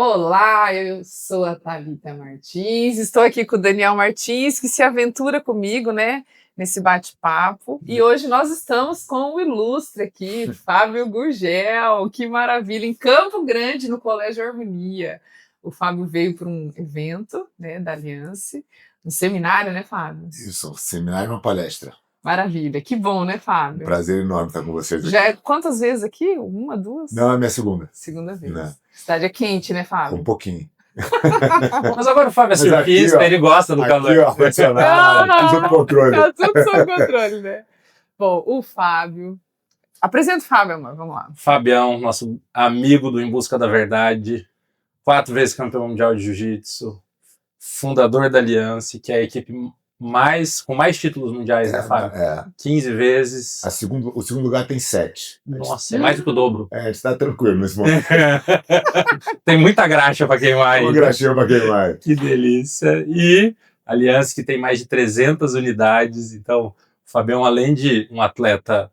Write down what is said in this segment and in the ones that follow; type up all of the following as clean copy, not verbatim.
Olá, eu sou a Thalita Martins, estou aqui com o Daniel Martins, que se aventura comigo, né, nesse bate-papo. E hoje nós estamos com o ilustre aqui, Fábio Gurgel, que maravilha, em Campo Grande, no Colégio Harmonia. O Fábio veio para um evento, né, da Aliança, um seminário, né, Fábio? Isso, seminário e uma palestra. Maravilha, que bom, né, Fábio? Um prazer enorme estar com vocês aqui. Já é quantas vezes aqui? Uma, duas? Não, é minha segunda. Segunda vez. Não. Cidade é quente, né, Fábio? Um pouquinho. Mas agora o Fábio é surfista, ele gosta do calor. Aqui, ó, funcionário, tudo sob controle. Tá tudo sob controle, né? Bom, o Fábio... Apresenta o Fábio, amor, vamos lá. Fabião, nosso amigo do Em Busca da Verdade, 4 vezes campeão mundial de jiu-jitsu, fundador da Aliança, que é a equipe com mais títulos mundiais, né, Fábio? 15 vezes. O segundo lugar tem 7. Nossa, é mais do que o dobro. A gente tá tranquilo nesse momento. Tem muita graxa para queimar aí. Uma graxinha para queimar. Que delícia. E a Aliança, que tem mais de 300 unidades. Então, o Fabião, além de um atleta,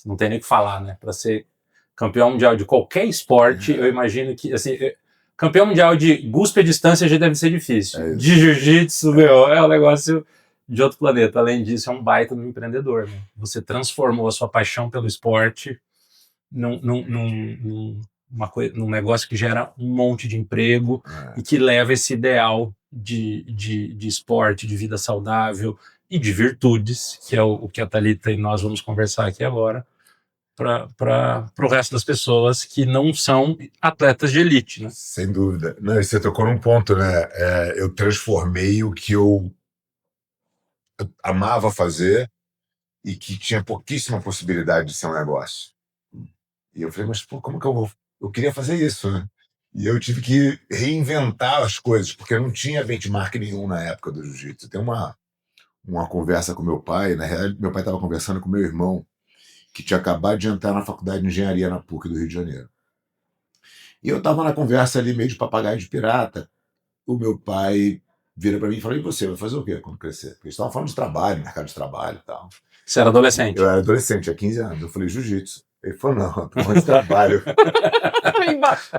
não tem nem o que falar, né? Para ser campeão mundial de qualquer esporte, eu imagino que, assim, campeão mundial de guspe à distância já deve ser difícil. De jiu-jitsu, é um negócio de outro planeta. Além disso, é um baita no empreendedor, né? Você transformou a sua paixão pelo esporte num negócio que gera um monte de emprego e que leva esse ideal de esporte, de vida saudável e de virtudes, que é o que a Thalita e nós vamos conversar aqui agora, para o resto das pessoas que não são atletas de elite, né? Sem dúvida. Não, você tocou num ponto, né? Eu transformei o que eu amava fazer e que tinha pouquíssima possibilidade de ser um negócio. E eu falei, mas pô, como que eu vou? Eu queria fazer isso, né? E eu tive que reinventar as coisas, porque eu não tinha benchmark nenhum na época do jiu-jitsu. Tem uma conversa com meu pai, na realidade, meu pai estava conversando com meu irmão, que tinha acabado de entrar na faculdade de engenharia na PUC do Rio de Janeiro. E eu estava na conversa ali, meio de papagaio de pirata. O meu pai vira para mim e fala, e você, vai fazer o quê quando crescer? Porque eles estavam falando de trabalho, mercado de trabalho e tal. Você era adolescente? Eu era adolescente, tinha 15 anos. Eu falei, jiu-jitsu. Ele falou, não, eu tô falando de trabalho.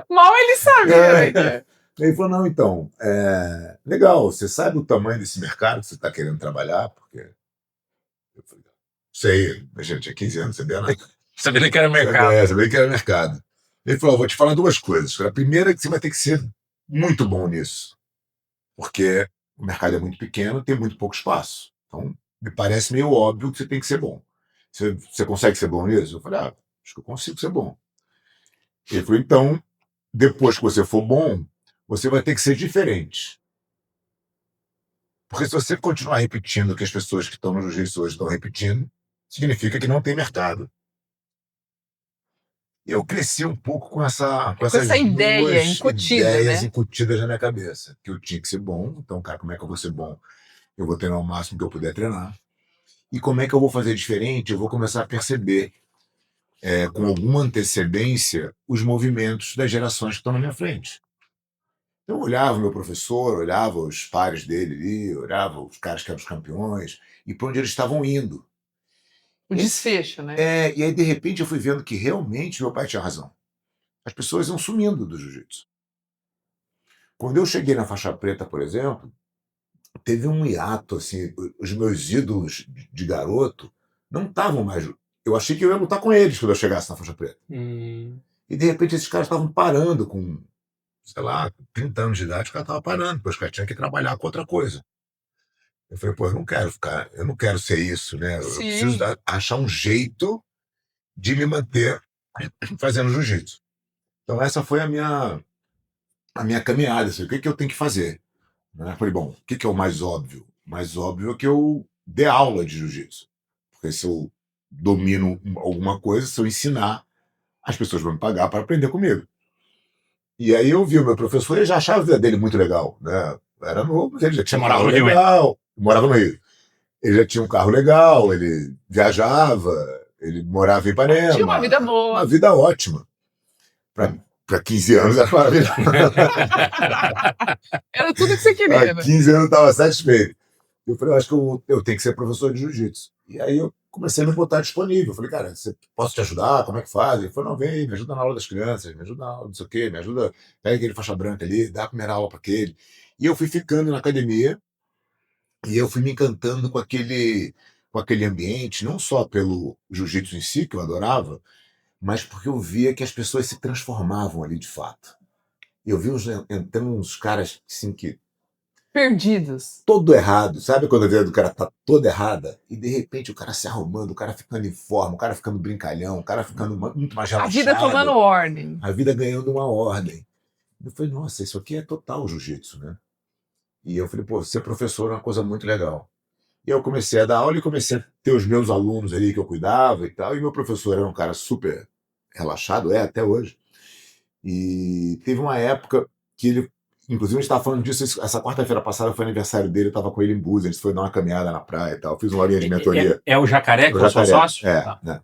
Mal ele sabia, né? Ele falou, não, então, legal, você sabe o tamanho desse mercado que você está querendo trabalhar? Porque eu falei, sei, a gente tinha 15 anos, sabia nada. Sabia que era mercado. Sabia que era mercado. Ele falou, vou te falar 2 coisas. A primeira é que você vai ter que ser muito bom nisso, porque o mercado é muito pequeno, tem muito pouco espaço. Então, me parece meio óbvio que você tem que ser bom. Você consegue ser bom nisso? Eu falei, acho que eu consigo ser bom. Ele falou, então, depois que você for bom, você vai ter que ser diferente. Porque se você continuar repetindo o que as pessoas que estão no jiu-jitsu hoje estão repetindo, significa que não tem mercado. Eu cresci um pouco com essas ideia incutida, ideias né? incutidas na minha cabeça. Que eu tinha que ser bom. Então, cara, como é que eu vou ser bom? Eu vou treinar o máximo que eu puder treinar. E como é que eu vou fazer diferente? Eu vou começar a perceber, com alguma antecedência, os movimentos das gerações que estão na minha frente. Então, eu olhava o meu professor, olhava os pares dele ali, olhava os caras que eram os campeões, e para onde eles estavam indo. O desfecho, né? E aí, de repente, eu fui vendo que realmente meu pai tinha razão. As pessoas iam sumindo do jiu-jitsu. Quando eu cheguei na faixa preta, por exemplo, teve um hiato, assim, os meus ídolos de garoto não estavam mais... Eu achei que eu ia lutar com eles quando eu chegasse na faixa preta. E, de repente, esses caras estavam parando com, sei lá, 30 anos de idade, os caras estavam parando, porque os caras tinham que trabalhar com outra coisa. Eu falei, pô, eu não quero ser isso, né? Eu preciso achar um jeito de me manter fazendo jiu-jitsu. Então essa foi a minha caminhada, assim, o que eu tenho que fazer? Eu falei, bom, o que é o mais óbvio? O mais óbvio é que eu dê aula de jiu-jitsu. Porque se eu domino alguma coisa, se eu ensinar, as pessoas vão me pagar para aprender comigo. E aí eu vi o meu professor e já achava a vida dele muito legal, né? Era novo, mas ele já tinha um carro legal. Morava no Rio. Ele já tinha um carro legal, ele viajava, ele morava em Ipanema. Tinha uma vida boa. Uma vida ótima. Para 15 anos era maravilhoso. Era tudo que você queria, né? 15 anos eu estava satisfeito. Eu falei, eu acho que eu tenho que ser professor de jiu-jitsu. E aí eu comecei a me botar disponível. Eu falei, cara, posso te ajudar? Como é que faz? Ele falou, não, vem, me ajuda na aula das crianças, me ajuda na aula não sei o quê, me ajuda, pega aquele faixa branca ali, dá a primeira aula para aquele. E eu fui ficando na academia e eu fui me encantando com aquele ambiente, não só pelo jiu-jitsu em si, que eu adorava, mas porque eu via que as pessoas se transformavam ali de fato. Eu vi entrando uns caras assim, que Perdidos. todo errado, sabe quando a vida do cara tá toda errada? E de repente o cara se arrumando, o cara ficando em forma, o cara ficando brincalhão, o cara ficando muito mais A vida tomando relaxado, ordem. a vida ganhando uma ordem. Eu falei, nossa, isso aqui é total jiu-jitsu, né? E eu falei, pô, ser professor é uma coisa muito legal. E eu comecei a dar aula e comecei a ter os meus alunos ali que eu cuidava e tal. E meu professor era um cara super relaxado, é até hoje. E teve uma época que ele, inclusive a gente estava falando disso, essa quarta-feira passada foi aniversário dele, eu estava com ele em Búzios, a gente foi dar uma caminhada na praia e tal. Fiz uma linha de mentoria. É o Jacaré que O é o seu Jacaré, sócio? é, Tá. né?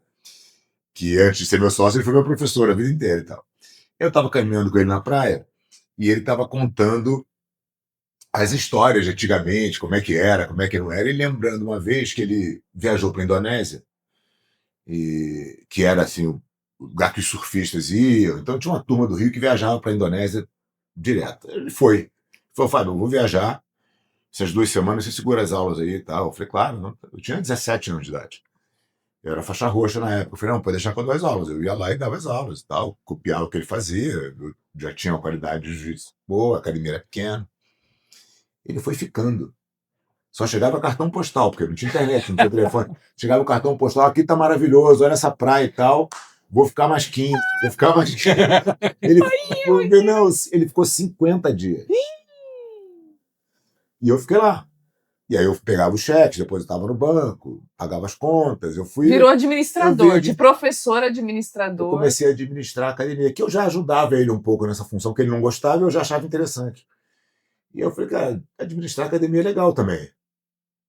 Que antes de ser meu sócio, ele foi meu professor a vida inteira e tal. Eu estava caminhando com ele na praia e ele estava contando as histórias de antigamente, como é que era, como é que não era, e lembrando uma vez que ele viajou para a Indonésia, e que era assim o lugar que os surfistas iam. Então tinha uma turma do Rio que viajava para a Indonésia direto. Ele foi. Falou, Fábio, eu vou viajar essas 2 semanas, você segura as aulas aí e tal. Eu falei, claro, não. Eu tinha 17 anos de idade. Eu era faixa roxa na época. Eu falei, não, pode deixar com 2 aulas. Eu ia lá e dava as aulas e tal, copiava o que ele fazia. Eu já tinha uma qualidade de jiu-jitsu boa, a academia era pequena. Ele foi ficando. Só chegava cartão postal, porque não tinha internet, não tinha telefone. Chegava o cartão postal, aqui tá maravilhoso, olha essa praia e tal. Vou ficar mais 15, vou ficar mais 15. Ele ficou 50 dias. E eu fiquei lá. E aí eu pegava os cheques, depositava no banco, pagava as contas. Virou administrador, eu de professor eu administrador. comecei a administrar a academia, que eu já ajudava ele um pouco nessa função que ele não gostava e eu já achava interessante. E eu falei, cara, administrar a academia é legal também.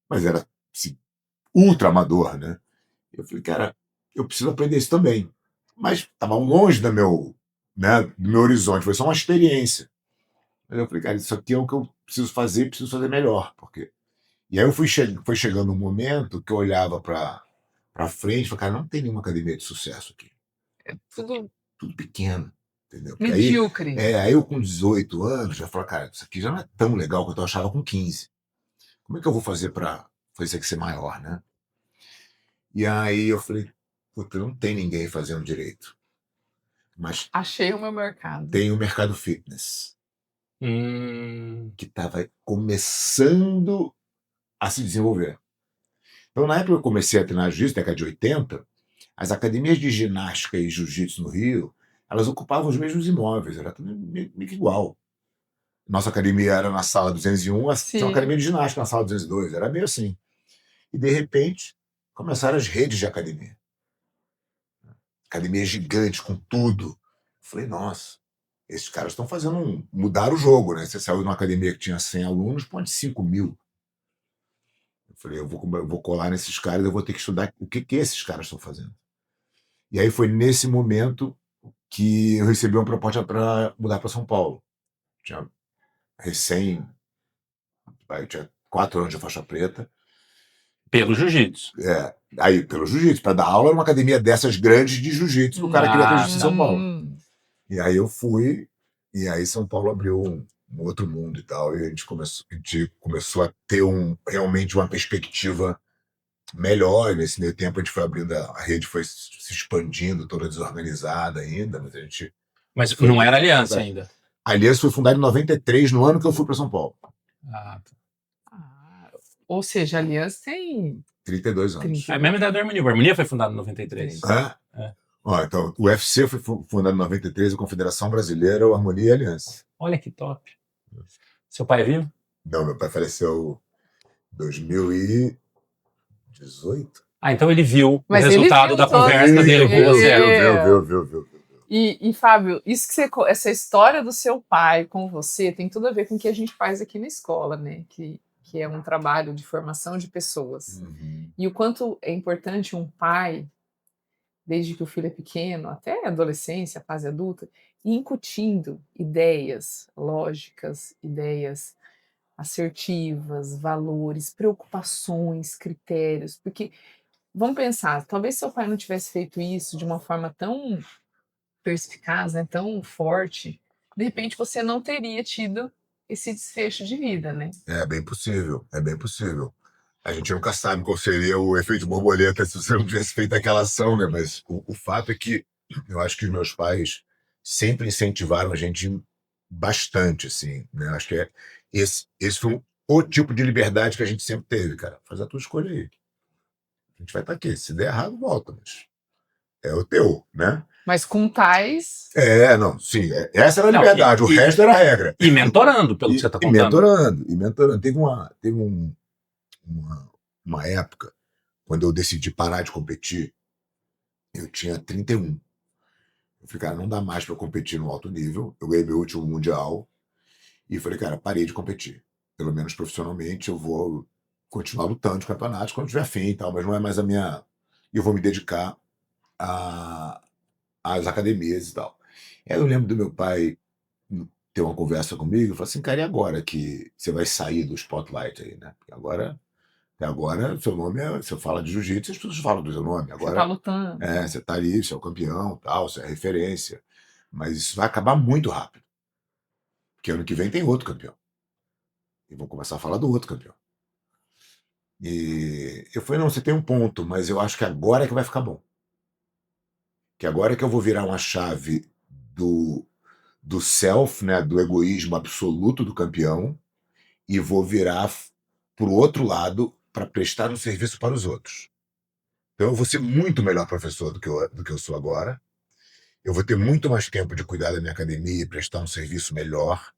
Mas era assim, ultra amador, né? Eu falei, cara, eu preciso aprender isso também. Mas estava longe do meu horizonte, foi só uma experiência. Mas eu falei, cara, isso aqui é o que eu preciso fazer melhor. E aí foi chegando um momento que eu olhava para frente e falei, cara, não tem nenhuma academia de sucesso aqui. Tudo Tudo pequeno, entendeu? medíocre. Aí eu com 18 anos já falei, cara, isso aqui já não é tão legal quanto eu achava com 15. Como é que eu vou fazer para fazer isso aqui ser maior, né? E aí eu falei, puta, não tem ninguém fazendo direito. Mas Achei o meu mercado. tem o mercado fitness, Hum. que estava começando a se desenvolver. Então, na época que eu comecei a treinar jiu-jitsu, década de 80, as academias de ginástica e jiu-jitsu no Rio, elas ocupavam os mesmos imóveis, era tudo meio que igual. Nossa academia era na sala 201, tinha Sim. uma academia de ginástica na sala 202, era meio assim. E, de repente, começaram as redes de academia. Academia gigante, com tudo. Falei, nossa, esses caras estão mudar o jogo, né? Você saiu de uma academia que tinha 100 alunos, põe 5.000. Eu falei, eu vou colar nesses caras, eu vou ter que estudar o que esses caras estão fazendo. E aí foi nesse momento que eu recebi uma proposta para mudar para São Paulo. Tinha recém, eu tinha 4 anos de faixa preta. Pelo jiu-jitsu. Aí, pelo jiu-jitsu, para dar aula numa academia dessas grandes de jiu-jitsu, o cara queria ter jiu-jitsu em São Paulo. E aí eu fui, e aí São Paulo abriu um outro mundo e tal, e a gente começou a ter realmente uma perspectiva melhor, e nesse meio tempo a gente foi abrindo, a rede foi se expandindo, toda desorganizada ainda, mas a gente... Mas não era aliança ainda. A Aliança foi fundada em 93, no ano que eu fui para São Paulo. Ah, ou seja, a Aliança tem 32 anos. é a mesma idade do Harmonia. O Harmonia foi fundado em 93. É? Ó, então, o UFC foi fundado em 93, a Confederação Brasileira, o Harmonia e a Aliança. Olha que top. Seu pai é vivo? Não, meu pai faleceu em 2018. Ah, então ele viu Mas o ele resultado viu da todo- conversa dele com você. Viu. E Fábio, isso que essa história do seu pai com você tem tudo a ver com o que a gente faz aqui na escola, né? Que é um trabalho de formação de pessoas. Uhum. E o quanto é importante um pai, desde que o filho é pequeno, até a adolescência, a fase adulta, ir incutindo ideias lógicas, ideias assertivas, valores, preocupações, critérios, porque vamos pensar, talvez seu pai não tivesse feito isso de uma forma tão perspicaz, né, tão forte, de repente você não teria tido esse desfecho de vida, né? É bem possível, é bem possível. A gente nunca sabe qual seria o efeito borboleta se você não tivesse feito aquela ação, né? Mas o fato é que eu acho que os meus pais sempre incentivaram a gente bastante, assim, né? Acho que esse foi o tipo de liberdade que a gente sempre teve, cara. Faz a tua escolha aí. A gente vai estar aqui. Se der errado, volta, mas é o teu, né? Mas com tais. Não, sim. Essa era a Não, liberdade, o resto era a regra. E mentorando, pelo que você está contando. E mentorando. Teve uma época, quando eu decidi parar de competir, eu tinha 31. Eu falei, cara, não dá mais para competir no alto nível. Eu ganhei meu último mundial e falei, cara, parei de competir. Pelo menos profissionalmente, eu vou continuar lutando de campeonatos quando tiver fim e tal, mas não é mais a minha. Eu vou me dedicar às academias e tal. E aí eu lembro do meu pai ter uma conversa comigo e falar assim, cara, e agora que você vai sair do spotlight aí, né? Porque agora seu nome é. Você fala de jiu-jitsu, as pessoas falam do seu nome. Você Agora tá lutando. você tá ali, você é o campeão, tal, você é a referência. Mas isso vai acabar muito rápido. Porque ano que vem tem outro campeão. E vão começar a falar do outro campeão. E eu falei, não, você tem um ponto, mas eu acho que agora é que vai ficar bom. Que agora é que eu vou virar uma chave do self, né, do egoísmo absoluto do campeão, e vou virar pro outro lado para prestar um serviço para os outros. Então eu vou ser muito melhor professor do que eu sou agora. Eu vou ter muito mais tempo de cuidar da minha academia e prestar um serviço melhor.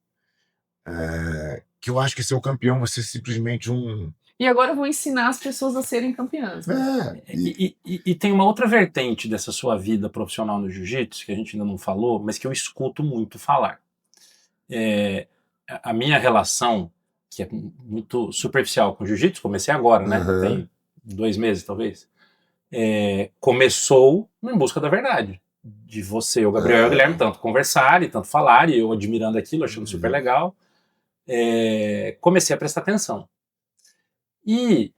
Que eu acho que ser o campeão vai ser simplesmente um... E agora eu vou ensinar as pessoas a serem campeãs. Né? E tem uma outra vertente dessa sua vida profissional no jiu-jitsu, que a gente ainda não falou, mas que eu escuto muito falar. A minha relação, que é muito superficial com o jiu-jitsu, comecei agora, né? Tem 2 meses, talvez. Começou em busca da verdade. De você, o Gabriel e o Guilherme, tanto conversar e tanto falar, e eu admirando aquilo, achando super legal. Comecei a prestar atenção. E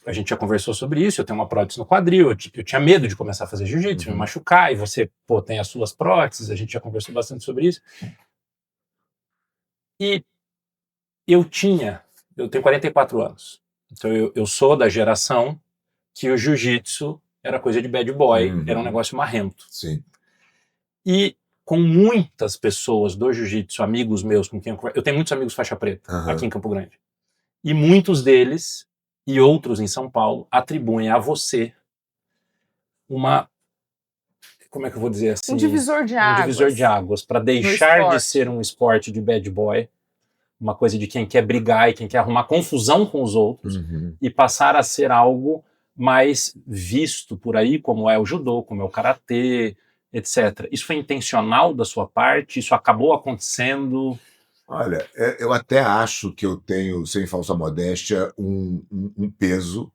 a gente já conversou sobre isso, eu tenho uma prótese no quadril, eu tinha medo de começar a fazer jiu-jitsu, me machucar, e você tem as suas próteses, a gente já conversou bastante sobre isso. E eu tenho 44 anos, então eu sou da geração que o jiu-jitsu era coisa de bad boy, era um negócio marrento. Sim. E com muitas pessoas do jiu-jitsu, amigos meus com quem eu tenho muitos amigos faixa preta aqui em Campo Grande. E muitos deles, e outros em São Paulo, atribuem a você como é que eu vou dizer assim? Um divisor de águas. Um divisor de águas, para deixar de ser um esporte de bad boy, uma coisa de quem quer brigar e quem quer arrumar confusão com os outros, e passar a ser algo mais visto por aí, como é o judô, como é o karatê, etc. Isso foi intencional da sua parte? Isso acabou acontecendo? Olha, eu até acho que eu tenho, sem falsa modéstia, um peso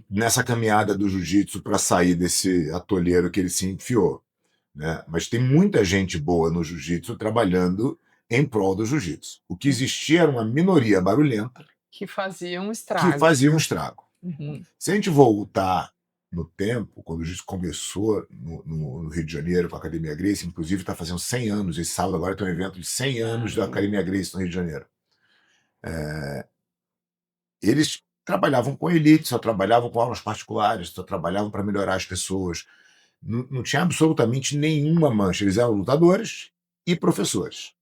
nessa caminhada do jiu-jitsu para sair desse atolheiro que ele se enfiou, né? Mas tem muita gente boa no jiu-jitsu trabalhando em prol do jiu-jitsu. O que existia era uma minoria barulhenta que fazia um estrago. Se a gente voltar no tempo, quando o jiu-jitsu começou no Rio de Janeiro com a Academia Gracie, inclusive está fazendo 100 anos, esse sábado agora tem um evento de 100 anos da Academia Gracie no Rio de Janeiro. Eles trabalhavam com elite, só trabalhavam com aulas particulares, só trabalhavam para melhorar as pessoas. Não tinha absolutamente nenhuma mancha. Eles eram lutadores e professores.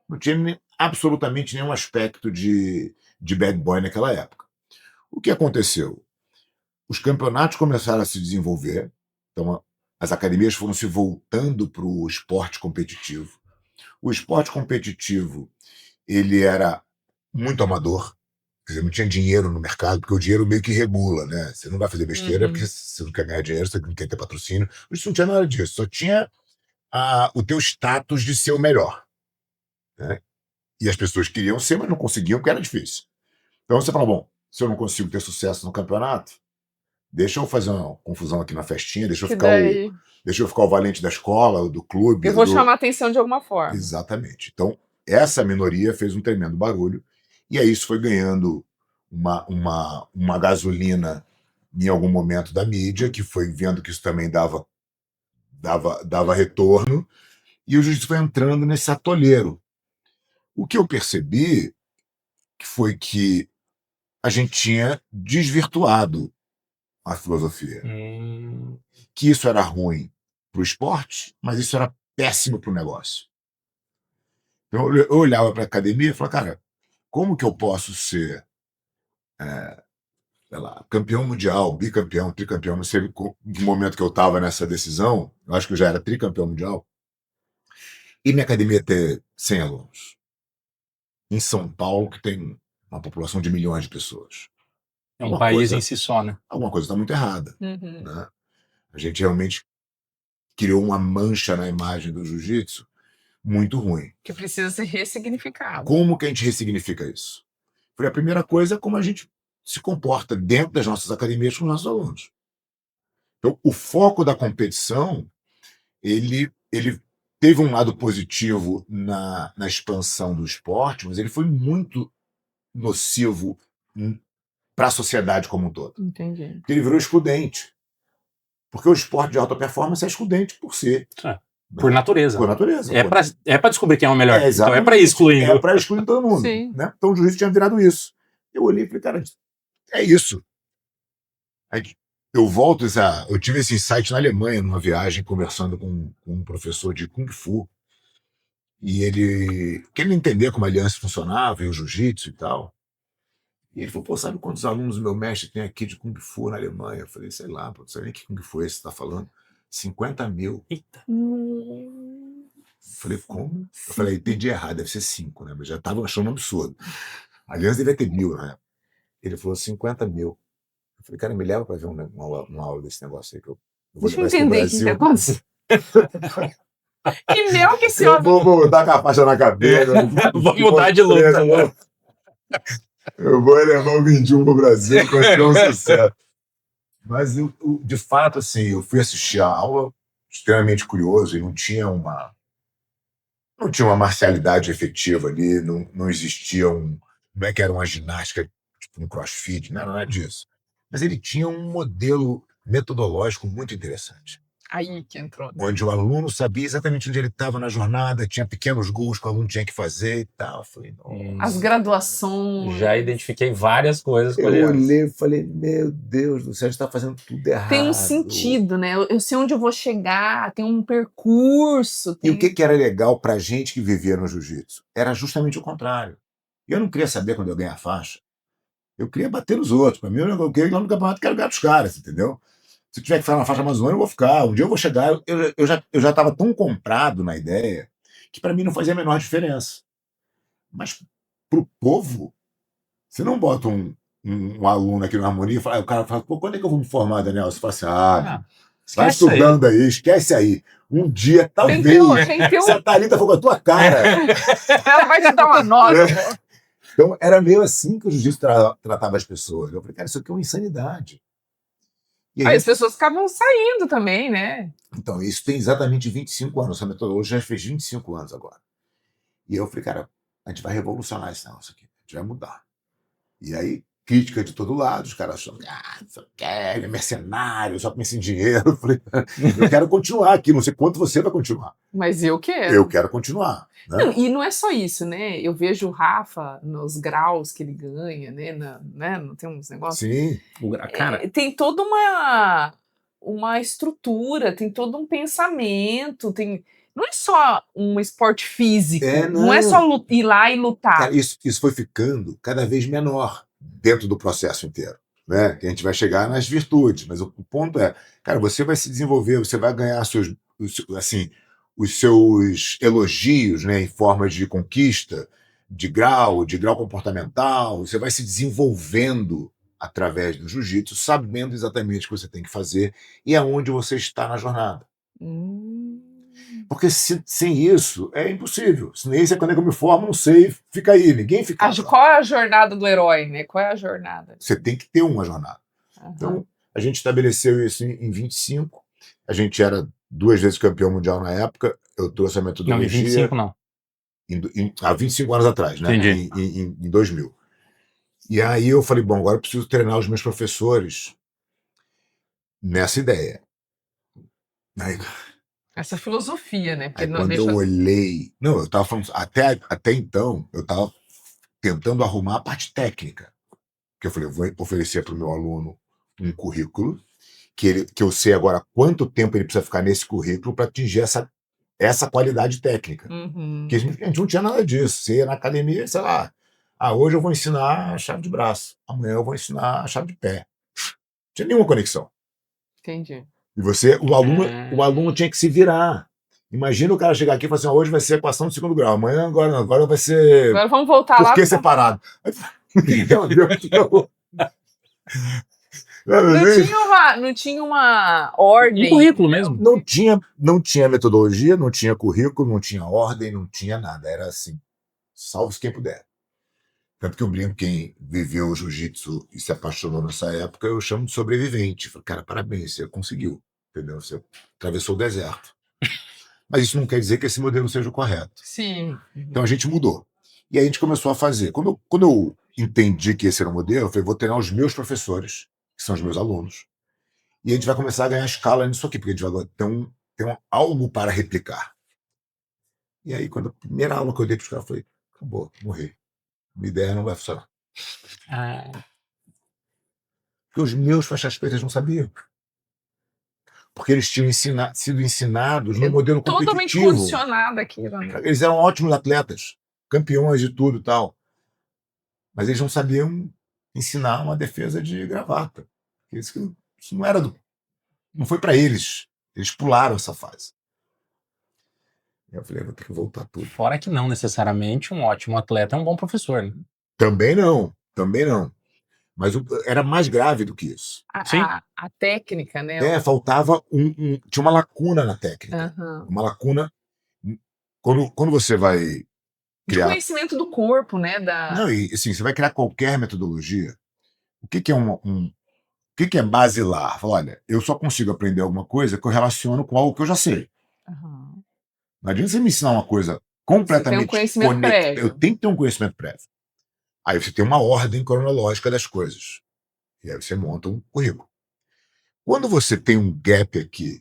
Não tinha absolutamente nenhum aspecto de bad boy naquela época. O que aconteceu? Os campeonatos começaram a se desenvolver, então as academias foram se voltando para o esporte competitivo. O esporte competitivo ele era muito amador, quer dizer, não tinha dinheiro no mercado, porque o dinheiro meio que regula, né? Você não vai fazer besteira porque você não quer ganhar dinheiro, você não quer ter patrocínio. Isso não tinha nada disso, só tinha o teu status de ser o melhor, né? E as pessoas queriam ser, mas não conseguiam porque era difícil. Então você fala, bom, se eu não consigo ter sucesso no campeonato, deixa eu fazer uma confusão aqui na festinha, deixa eu ficar o valente da escola, do clube. Eu vou chamar a atenção de alguma forma. Exatamente. Então, essa minoria fez um tremendo barulho, e aí isso foi ganhando uma gasolina em algum momento da mídia, que foi vendo que isso também dava retorno, e o jiu-jitsu foi entrando nesse atoleiro. O que eu percebi foi que a gente tinha desvirtuado a filosofia. Que isso era ruim para o esporte, mas isso era péssimo para o negócio. Então eu olhava para a academia e falava, cara, como que eu posso ser sei lá, campeão mundial, bicampeão, tricampeão, não sei no momento que eu estava nessa decisão, eu acho que eu já era tricampeão mundial, e minha academia ter 100 alunos. Em São Paulo, que tem uma população de milhões de pessoas. É um país em si só, né? Alguma coisa está muito errada. Uhum. Né? A gente realmente criou uma mancha na imagem do jiu-jitsu muito ruim. Que precisa ser ressignificado. Como que a gente ressignifica isso? Foi a primeira coisa, como a gente se comporta dentro das nossas academias com os nossos alunos. Então, o foco da competição, ele teve um lado positivo na expansão do esporte, mas ele foi muito nocivo para a sociedade como um todo. Entendi. Porque ele virou excludente. Porque o esporte de alta performance é excludente por si. Por natureza. Por natureza. É para descobrir quem é o melhor. Então é para ir excluindo. É para excluir todo mundo. Sim. Né? Então o juiz tinha virado isso. Eu olhei e falei, cara, é isso. Aí, eu tive esse insight na Alemanha, numa viagem, conversando com um professor de Kung Fu. E ele querendo entender como a aliança funcionava, e o jiu-jitsu e tal. E ele falou, pô, sabe quantos alunos o meu mestre tem aqui de Kung Fu na Alemanha? Eu falei, sei lá, pô, não sei nem que Kung Fu é esse que você tá falando. 50 mil. Eita. Eu falei, como? Eu falei, entendi errado, deve ser 5, né? Mas já tava achando um absurdo. A aliança devia ter 1.000, né? Ele falou 50 mil. Eu falei, cara, me leva para ver uma aula desse negócio aí que eu vou Deixa eu levar entender o que tá acontecendo. Que mel que esse eu homem... vou botar com a faixa na cabeça. Vou mudar de luta. Eu vou levar o 21 pro Brasil, que vai ser um sucesso. Mas, de fato, assim, eu fui assistir a aula extremamente curioso e não tinha uma marcialidade efetiva ali, não existia não é que era uma ginástica, tipo um crossfit, não era nada disso. Mas ele tinha um modelo metodológico muito interessante. Aí que entrou. Onde o aluno sabia exatamente onde ele estava na jornada, tinha pequenos gols que o aluno tinha que fazer e tal. Eu falei, As graduações. Já identifiquei várias coisas com eu olhei e falei, meu Deus do céu, a gente está fazendo tudo errado. Tem um sentido, né? Eu sei onde eu vou chegar, tem um percurso. E o que era legal pra gente que vivia no jiu-jitsu? Era justamente o contrário. Eu não queria saber quando eu ganhar a faixa. Eu queria bater nos outros. Para mim, eu queria ir lá no campeonato, quero ganhar dos caras, entendeu? Se eu tiver que ficar na faixa amazônica, eu vou ficar. Um dia eu vou chegar. Eu já estava tão comprado na ideia que para mim não fazia a menor diferença. Mas pro povo, você não bota um aluno aqui no Harmonia e fala, o cara fala, pô, quando é que eu vou me formar, Daniel? Você fala assim, vai estudando aí, esquece aí. Um dia, talvez, se a Thalita for com a tua cara. Ela vai te dar uma nota. Então, era meio assim que o jiu-jitsu tratava as pessoas. Eu falei, cara, isso aqui é uma insanidade. E aí as pessoas ficavam saindo também, né? Então, isso tem exatamente 25 anos. Essa metodologia já fez 25 anos agora. E eu falei, cara, a gente vai revolucionar esse negócio aqui. A gente vai mudar. E aí, crítica de todo lado, os caras acham, só quer, ele é mercenário, só pensa em dinheiro. Eu falei, eu quero continuar aqui, não sei quanto você vai continuar. Mas eu quero. Eu quero continuar. Né? Não, e não é só isso, né? Eu vejo o Rafa nos graus que ele ganha, né? Não tem uns negócios? Sim. Cara, tem toda uma estrutura, tem todo um pensamento, não é só um esporte físico, não é só ir lá e lutar. Cara, isso foi ficando cada vez menor dentro do processo inteiro, né? Que a gente vai chegar nas virtudes, mas o ponto é, cara, você vai se desenvolver, você vai ganhar os seus elogios, né, em forma de conquista, de grau comportamental, você vai se desenvolvendo através do jiu-jitsu, sabendo exatamente o que você tem que fazer e aonde você está na jornada. Porque sem isso é impossível. Se nem isso é quando eu me formo, não sei, fica aí, ninguém fica. Qual é a jornada do herói, né? Qual é a jornada? Você tem que ter uma jornada. Uhum. Então, a gente estabeleceu isso em 25. A gente era 2 vezes campeão mundial na época. Eu trouxe a metodologia. Não, em 25 não. Há 25 anos atrás, né? Entendi. Em 2000. E aí eu falei, bom, agora eu preciso treinar os meus professores nessa ideia. Aí, Essa filosofia, né? Porque aí não quando deixa. eu olhei... Não, eu estava falando... Até então, eu estava tentando arrumar a parte técnica. Que eu falei, eu vou oferecer para o meu aluno um currículo que eu sei agora quanto tempo ele precisa ficar nesse currículo para atingir essa qualidade técnica. Uhum. Porque a gente não tinha nada disso. Você ia na academia, sei lá, hoje eu vou ensinar a chave de braço, amanhã eu vou ensinar a chave de pé. Não tinha nenhuma conexão. Entendi. E o aluno tinha que se virar. Imagina o cara chegar aqui e falar assim, hoje vai ser equação de segundo grau, amanhã agora vai ser Agora vamos voltar por lá. que separado. Meu Deus, Não tinha uma ordem. Um currículo mesmo. não tinha metodologia, não tinha currículo, não tinha ordem, não tinha nada. Era assim, salve-se quem puder. Tanto que eu brinco, quem viveu o jiu-jitsu e se apaixonou nessa época, eu chamo de sobrevivente. Falei, cara, parabéns, você conseguiu, entendeu? Você atravessou o deserto. Mas isso não quer dizer que esse modelo seja o correto. Sim. Então a gente mudou. E aí a gente começou a fazer. Quando eu entendi que esse era o modelo, eu falei, vou treinar os meus professores, que são os meus alunos, e a gente vai começar a ganhar escala nisso aqui, porque a gente vai ter algo para replicar. E aí, quando a primeira aula que eu dei para os caras, eu falei, acabou, morri. Minha ideia não vai funcionar. Porque os meus faixas pretas não sabiam. Porque eles tinham sido ensinados no modelo Totalmente competitivo. condicionado aquilo. Né? Eles eram ótimos atletas, campeões de tudo e tal. Mas eles não sabiam ensinar uma defesa de gravata. Isso não era não foi para eles. Eles pularam essa fase. Eu falei, vou ter que voltar tudo. Fora que não necessariamente um ótimo atleta é um bom professor. Né? Também não. Mas era mais grave do que isso. A técnica, né? Faltava tinha uma lacuna na técnica. Uhum. Uma lacuna. Quando você vai criar... De conhecimento do corpo, né? Não, e assim, você vai criar qualquer metodologia. O que é o que é basilar? Fala, olha, eu só consigo aprender alguma coisa que eu relaciono com algo que eu já sei. Uhum. Não adianta você me ensinar uma coisa completamente conhecimento prévio. Eu tenho que ter um conhecimento prévio. Aí você tem uma ordem cronológica das coisas. E aí você monta um currículo. Quando você tem um gap aqui,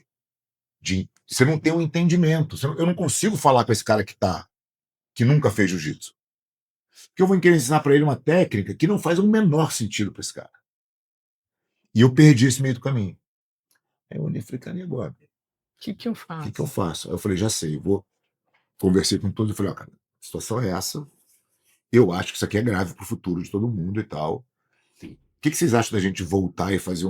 você não tem um entendimento. Eu não consigo falar com esse cara que nunca fez jiu-jitsu. Porque eu vou querer ensinar para ele uma técnica que não faz o menor sentido para esse cara. E eu perdi esse meio do caminho. Aí eu olhei e falei, cara, e agora? O que eu faço? O que eu faço? Aí eu falei, já sei, conversei com todos e falei, cara, a situação é essa. Eu acho que isso aqui é grave pro futuro de todo mundo e tal. O que vocês acham da gente voltar e fazer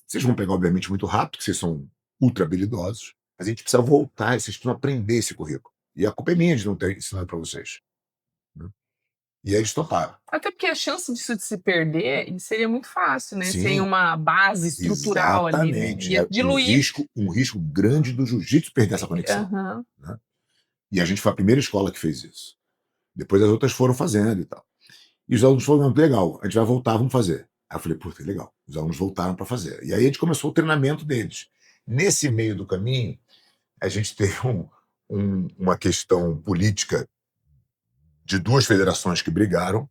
Vocês vão pegar, obviamente, muito rápido, porque vocês são ultra habilidosos, mas a gente precisa voltar, vocês precisam aprender esse currículo. E a culpa é minha de não ter ensinado para vocês. E aí eles toparam. Até porque a chance disso de se perder seria muito fácil, né? Sim. Sem uma base estrutural ali. Né? Exatamente. Diluir. Um risco grande do jiu-jitsu perder essa conexão. Uhum. Né? E a gente foi a primeira escola que fez isso. Depois as outras foram fazendo e tal. E os alunos falaram, legal, a gente vai voltar, vamos fazer. Aí eu falei, puta, legal. Os alunos voltaram para fazer. E aí a gente começou o treinamento deles. Nesse meio do caminho, a gente teve uma questão política de duas federações que brigaram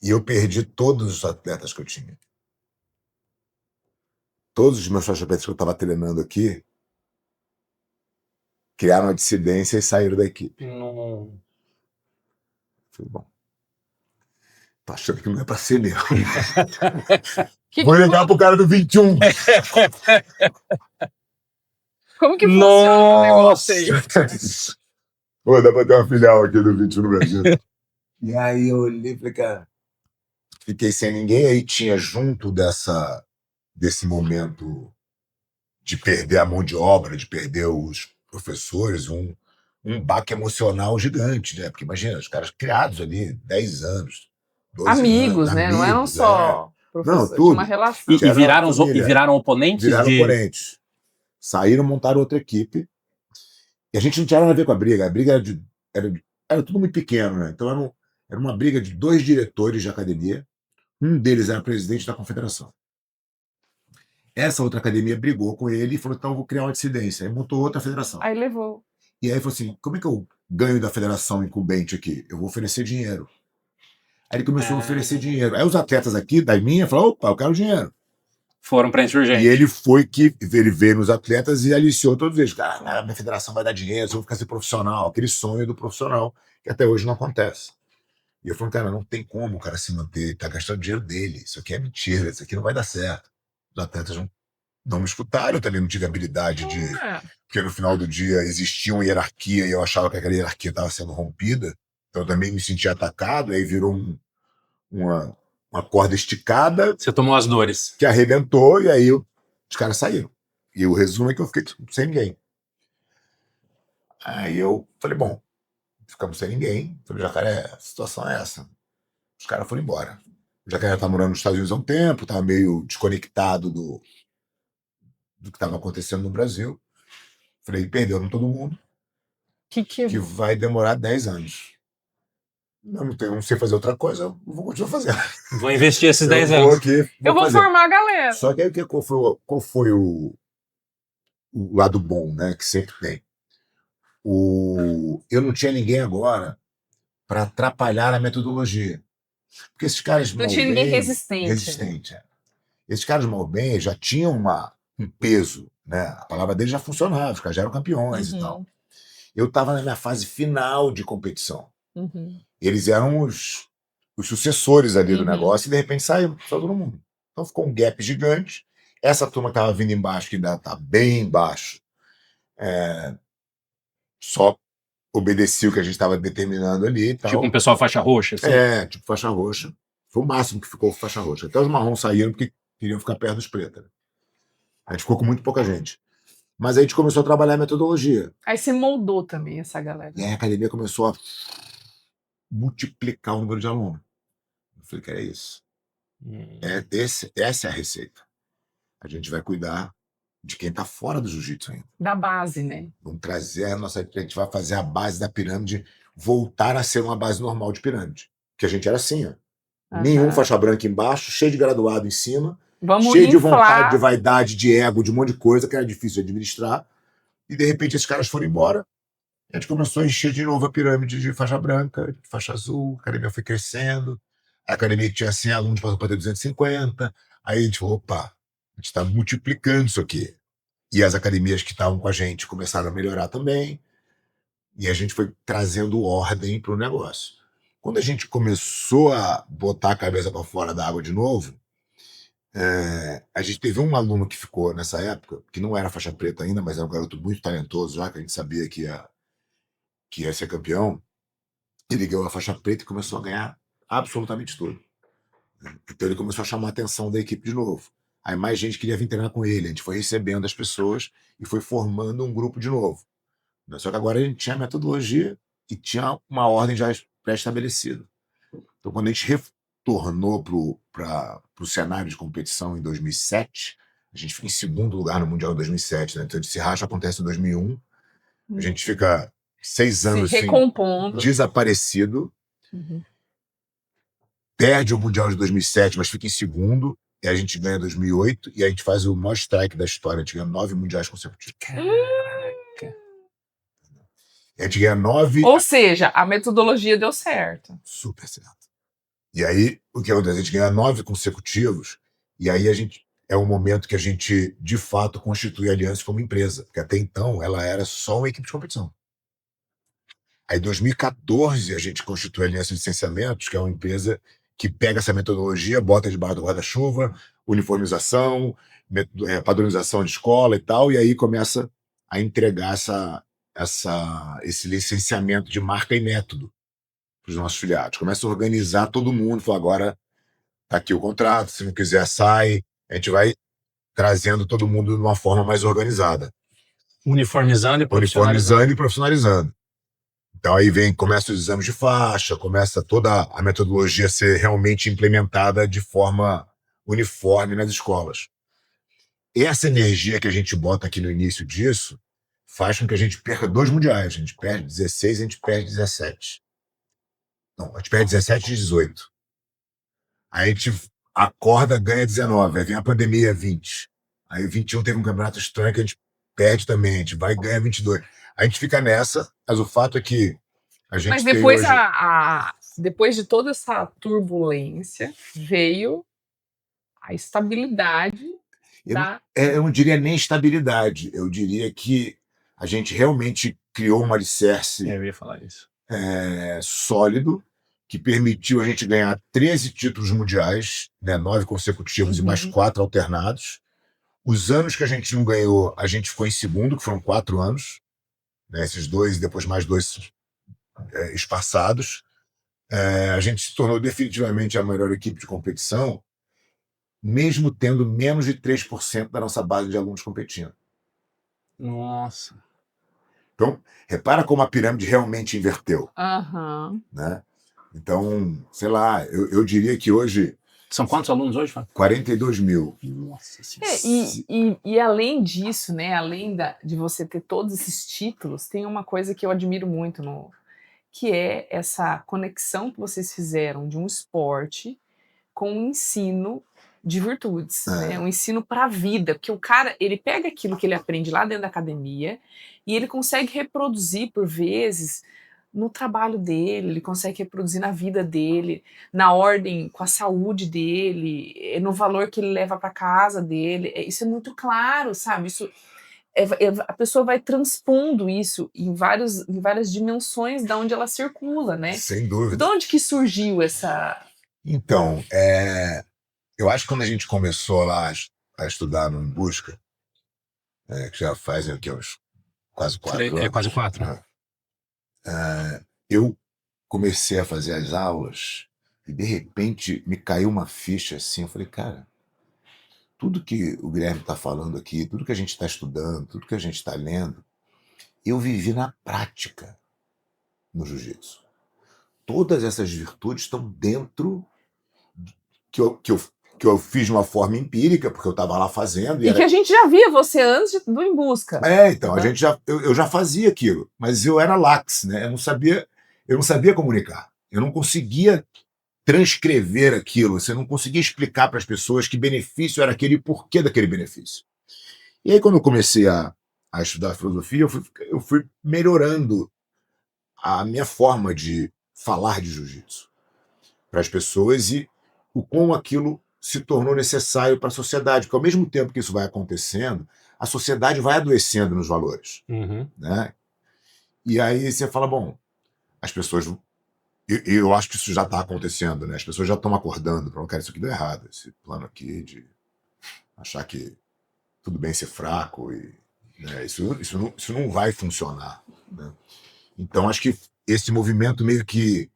e eu perdi todos os atletas que eu tinha. Todos os meus faixas pretas que eu estava treinando aqui criaram a dissidência e saíram da equipe. Não. Falei, bom, tô achando que não é pra ser mesmo. Vou ligar pro cara do 21. Como que funciona o negócio aí? Pô, dá pra ter uma filial aqui do 21 no Brasil. E aí eu olhei e falei, cara, fiquei sem ninguém. Aí tinha junto desse momento de perder a mão de obra, de perder os professores, um baque emocional gigante, né? Porque imagina, os caras criados ali, 10 anos, 12 amigos, anos, né? Não eram só professores, tudo. Tinha uma relação. E viraram oponentes? Viraram oponentes. Saíram, montaram outra equipe. E a gente não tinha nada a ver com a briga. A briga era tudo muito pequeno, né? Então era uma briga de 2 diretores de academia. Um deles era presidente da confederação. Essa outra academia brigou com ele e falou, então eu vou criar uma dissidência. Aí montou outra federação. Aí levou. E aí falou assim, como é que eu ganho da federação incumbente aqui? Eu vou oferecer dinheiro. Aí ele começou a oferecer dinheiro. Aí os atletas aqui, da minha, falaram, opa, eu quero dinheiro. Foram para Insurgente. E ele veio nos atletas e aliciou todos eles. Cara, minha federação vai dar dinheiro, eu vou ficar ser profissional. Aquele sonho do profissional, que até hoje não acontece. E eu falei, cara, não tem como o cara se manter, tá gastando dinheiro dele. Isso aqui é mentira, isso aqui não vai dar certo. Os atletas não me escutaram, eu também não tive habilidade de... Porque no final do dia existia uma hierarquia e eu achava que aquela hierarquia estava sendo rompida. Então eu também me sentia atacado, aí virou uma corda esticada. Você tomou as dores. Que arrebentou e aí os caras saíram. E o resumo é que eu fiquei sem ninguém. Aí eu falei, bom, ficamos sem ninguém. Falei, Jacaré, a situação é essa. Os caras foram embora. O Jacaré tá morando nos Estados Unidos há um tempo, tava meio desconectado do que estava acontecendo no Brasil. Falei, perderam todo mundo. Que vai demorar 10 anos. Não sei fazer outra coisa, eu vou continuar fazendo. Vou investir esses 10 anos. Eu vou formar a galera. Só que aí qual foi o lado bom, né? Que sempre tem. Eu não tinha ninguém agora para atrapalhar a metodologia. Porque esses caras não tinha ninguém resistente. Esses caras mal bem já tinham um peso, né? A palavra deles já funcionava, os caras já eram campeões e tal. Eu estava na minha fase final de competição. Eles eram os sucessores ali do negócio e de repente saiu todo mundo. Então ficou um gap gigante. Essa turma que estava vindo embaixo, que ainda está bem embaixo, só obedecia o que a gente estava determinando ali e tal. Tipo um pessoal faixa roxa? Assim. Tipo faixa roxa. Foi o máximo que ficou faixa roxa. Até os marrons saíram porque queriam ficar perto dos pretos. Né? A gente ficou com muito pouca gente. Mas aí a gente começou a trabalhar a metodologia. Aí você moldou também essa galera. E aí a academia começou a multiplicar o número de alunos. Eu falei que era isso. Essa é a receita. A gente vai cuidar de quem está fora do jiu-jitsu ainda. Da base, né? Vamos trazer a gente vai fazer a base da pirâmide voltar a ser uma base normal de pirâmide. Porque a gente era assim, ó. Nenhum faixa branca embaixo, cheio de graduado em cima, cheio de vontade, de vaidade, de ego, de um monte de coisa que era difícil de administrar. E de repente esses caras foram embora. A gente começou a encher de novo a pirâmide de faixa branca, de faixa azul, a academia foi crescendo, a academia que tinha 100 alunos passou para ter 250, aí a gente falou, opa, a gente está multiplicando isso aqui. E as academias que estavam com a gente começaram a melhorar também, e a gente foi trazendo ordem para o negócio. Quando a gente começou a botar a cabeça para fora da água de novo, a gente teve um aluno que ficou nessa época, que não era faixa preta ainda, mas era um garoto muito talentoso já, que a gente sabia que ia ser campeão. Ele ganhou a faixa preta e começou a ganhar absolutamente tudo. Então ele começou a chamar a atenção da equipe de novo. Aí mais gente queria vir treinar com ele, a gente foi recebendo as pessoas e foi formando um grupo de novo. Só que agora a gente tinha a metodologia e tinha uma ordem já pré-estabelecida. Então quando a gente retornou para o cenário de competição em 2007, a gente fica em segundo lugar no Mundial de 2007, né? Então esse racha acontece em 2001, a gente fica 6 anos se recompondo, desaparecido, perde o Mundial de 2007, mas fica em segundo, e a gente ganha em 2008, e a gente faz o maior strike da história, a gente ganha 9 mundiais consecutivos. Caraca! A gente ganha 9... Ou seja, a metodologia deu certo. Super certo. E aí, o que acontece? A gente ganha 9 consecutivos, e aí é o momento que a gente, de fato, constitui a Aliança como empresa, porque até então ela era só uma equipe de competição. Aí, em 2014, a gente constitui a Aliança de Licenciamentos, que é uma empresa que pega essa metodologia, bota debaixo do guarda-chuva, uniformização, padronização de escola e tal, e aí começa a entregar esse licenciamento de marca e método para os nossos filiados. Começa a organizar todo mundo, fala, agora tá aqui o contrato, se não quiser sai, a gente vai trazendo todo mundo de uma forma mais organizada. Uniformizando e profissionalizando. Então aí começa os exames de faixa, começa toda a metodologia a ser realmente implementada de forma uniforme nas escolas. Essa energia que a gente bota aqui no início disso faz com que a gente perca 2 mundiais. A gente perde 16, a gente perde 17. Não, a gente perde 17 e 18. Aí a gente acorda, ganha 19. Aí vem a pandemia, 20. Aí 21 teve um campeonato estranho que a gente perde também. A gente vai e ganha 22. A gente fica nessa, mas o fato é que a gente mas depois tem hoje... depois de toda essa turbulência, veio a estabilidade Eu não, da. eu não diria nem estabilidade, eu diria que a gente realmente criou um alicerce Eu ia falar isso. sólido que permitiu a gente ganhar 13 títulos mundiais, né, 9 consecutivos e mais Uhum. 4 alternados. Os anos que a gente não ganhou, a gente ficou em segundo, que foram 4 anos, né, esses 2 e depois mais 2 espaçados. A gente se tornou definitivamente a melhor equipe de competição, mesmo tendo menos de 3% da nossa base de alunos competindo. Nossa. Então, repara como a pirâmide realmente inverteu, Aham. né? Então, sei lá, eu diria que hoje, São quantos alunos hoje, Fábio? 42 mil. Nossa E além disso, né, além de você ter todos esses títulos, tem uma coisa que eu admiro muito, que é essa conexão que vocês fizeram de um esporte com um ensino de virtudes, né? Um ensino para a vida, porque o cara, ele pega aquilo que ele aprende lá dentro da academia e ele consegue reproduzir por vezes no trabalho dele, ele consegue reproduzir na vida dele, na ordem, com a saúde dele, no valor que ele leva para casa dele. Isso é muito claro, sabe? Isso a pessoa vai transpondo isso em várias dimensões da onde ela circula, né? Sem De dúvida. onde que surgiu essa. Então, eu acho que quando a gente começou lá a estudar no Em Busca, que já fazem aqui uns quase 4 anos. quase 4. Né? Eu comecei a fazer as aulas e de repente me caiu uma ficha assim. Eu falei, cara, tudo que o Guilherme está falando aqui, tudo que a gente está estudando, tudo que a gente está lendo, eu vivi na prática no jiu-jitsu. Todas essas virtudes estão dentro que eu fiz de uma forma empírica, porque eu estava lá fazendo. E que a gente já via você antes do Em Busca. Então, eu já fazia aquilo, mas eu era lax, né? Eu não sabia comunicar. Eu não conseguia transcrever aquilo, você não conseguia explicar para as pessoas que benefício era aquele e porquê daquele benefício. E aí, quando eu comecei a estudar filosofia, eu fui melhorando a minha forma de falar de jiu-jitsu para as pessoas e o como aquilo se tornou necessário para a sociedade, porque ao mesmo tempo que isso vai acontecendo, a sociedade vai adoecendo nos valores. Uhum. Né? E aí você fala, bom, as pessoas... Eu acho que isso já está acontecendo, né? As pessoas já estão acordando para cara, isso aqui deu errado, esse plano aqui de achar que tudo bem ser fraco e né, isso não vai funcionar. Né? Então acho que esse movimento meio que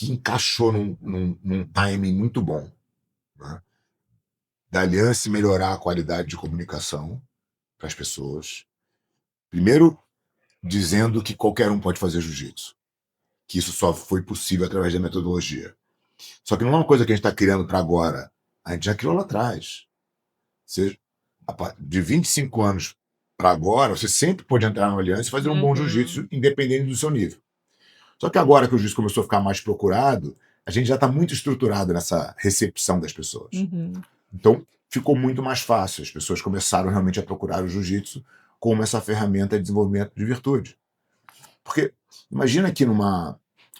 encaixou num timing muito bom, né? Da Aliança melhorar a qualidade de comunicação para as pessoas. Primeiro, dizendo que qualquer um pode fazer jiu-jitsu, que isso só foi possível através da metodologia. Só que não é uma coisa que a gente está criando para agora. A gente já criou lá atrás. De 25 anos para agora, você sempre pode entrar na Aliança e fazer um bom jiu-jitsu, independente do seu nível. Só que agora que o jiu-jitsu começou a ficar mais procurado, a gente já está muito estruturado nessa recepção das pessoas. Então, ficou muito mais fácil. As pessoas começaram realmente a procurar o jiu-jitsu como essa ferramenta de desenvolvimento de virtude. Porque imagina que numa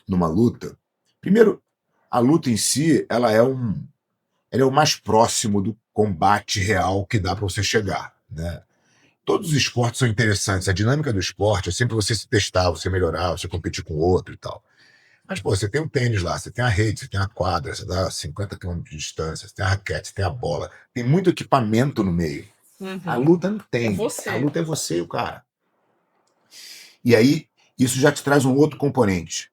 luta, primeiro, a luta em si, ela é o mais próximo do combate real que dá para você chegar, né? Todos os esportes são interessantes. A dinâmica do esporte é sempre você se testar, você melhorar, você competir com o outro e tal. Mas, pô, você tem o tênis lá, você tem a rede, você tem a quadra, você dá 50 km de distância, você tem a raquete, você tem a bola. Tem muito equipamento no meio. A luta não tem. É você. A luta é você e o cara. E aí, isso já te traz um outro componente,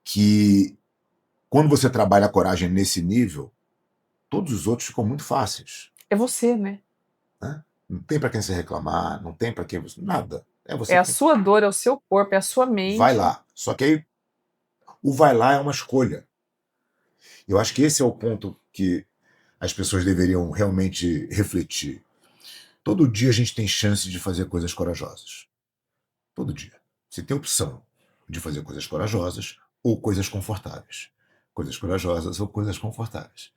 que quando você trabalha a coragem nesse nível, todos os outros ficam muito fáceis. É você, né? Não tem para quem você reclamar, não tem para quem você... Nada. É você. É a sua dor, é o seu corpo, é a sua mente. Vai lá. Só que aí, o vai lá é uma escolha. Eu acho que esse é o ponto que as pessoas deveriam realmente refletir. Todo dia a gente tem chance de fazer coisas corajosas. Todo dia. Você tem opção de fazer coisas corajosas ou coisas confortáveis. Coisas corajosas ou coisas confortáveis.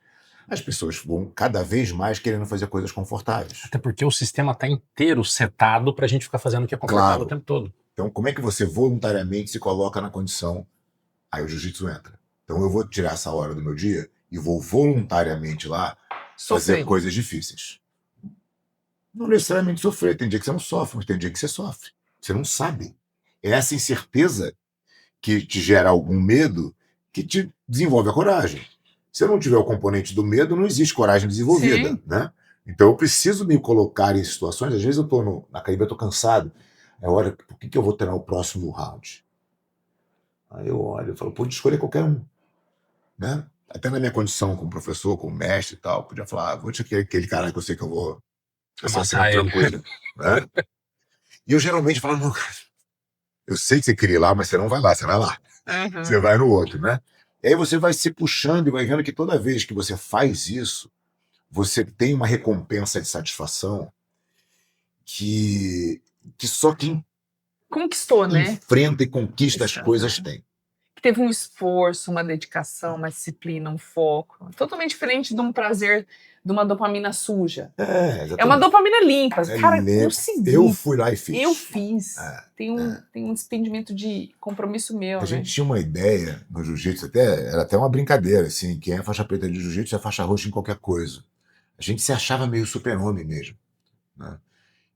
As pessoas vão cada vez mais querendo fazer coisas confortáveis. Até porque o sistema está inteiro setado para a gente ficar fazendo o que é confortável o tempo todo. Então, como é que você voluntariamente se coloca na condição Aí o jiu-jitsu entra. Então eu vou tirar essa hora do meu dia e vou voluntariamente lá fazer Sofrendo. coisas difíceis. Não necessariamente sofrer. Tem dia que você não sofre, mas tem dia que você sofre. Você não sabe. É essa incerteza que te gera algum medo que te desenvolve a coragem. Se eu não tiver o componente do medo, não existe coragem desenvolvida, Sim. né? Então eu preciso me colocar em situações, às vezes eu estou na academia, eu estou cansado, aí olha, por que eu vou treinar o próximo round? Aí eu olho e falo, pode escolher qualquer um, né? Até na minha condição como professor, como mestre e tal, podia falar, vou te aquele cara que eu sei que eu vou Amassar ele. tranquilo, né? E eu geralmente falo, não, cara, eu sei que você queria ir lá, mas você não vai lá, você vai lá. Você vai no outro, né? E aí você vai se puxando e vai vendo que toda vez que você faz isso, você tem uma recompensa de satisfação que só quem Conquistou, né? enfrenta e conquista as Isso. coisas tem. Teve um esforço, uma dedicação, uma disciplina, um foco. Totalmente diferente de um prazer, de uma dopamina suja. É uma dopamina limpa. Cara, consegui. Eu fui lá e fiz. Eu fiz. Tem um desprendimento de compromisso meu, A né? gente tinha uma ideia no jiu-jitsu, era até uma brincadeira, assim, quem é faixa preta de jiu-jitsu é faixa roxa em qualquer coisa. A gente se achava meio super-homem mesmo, né?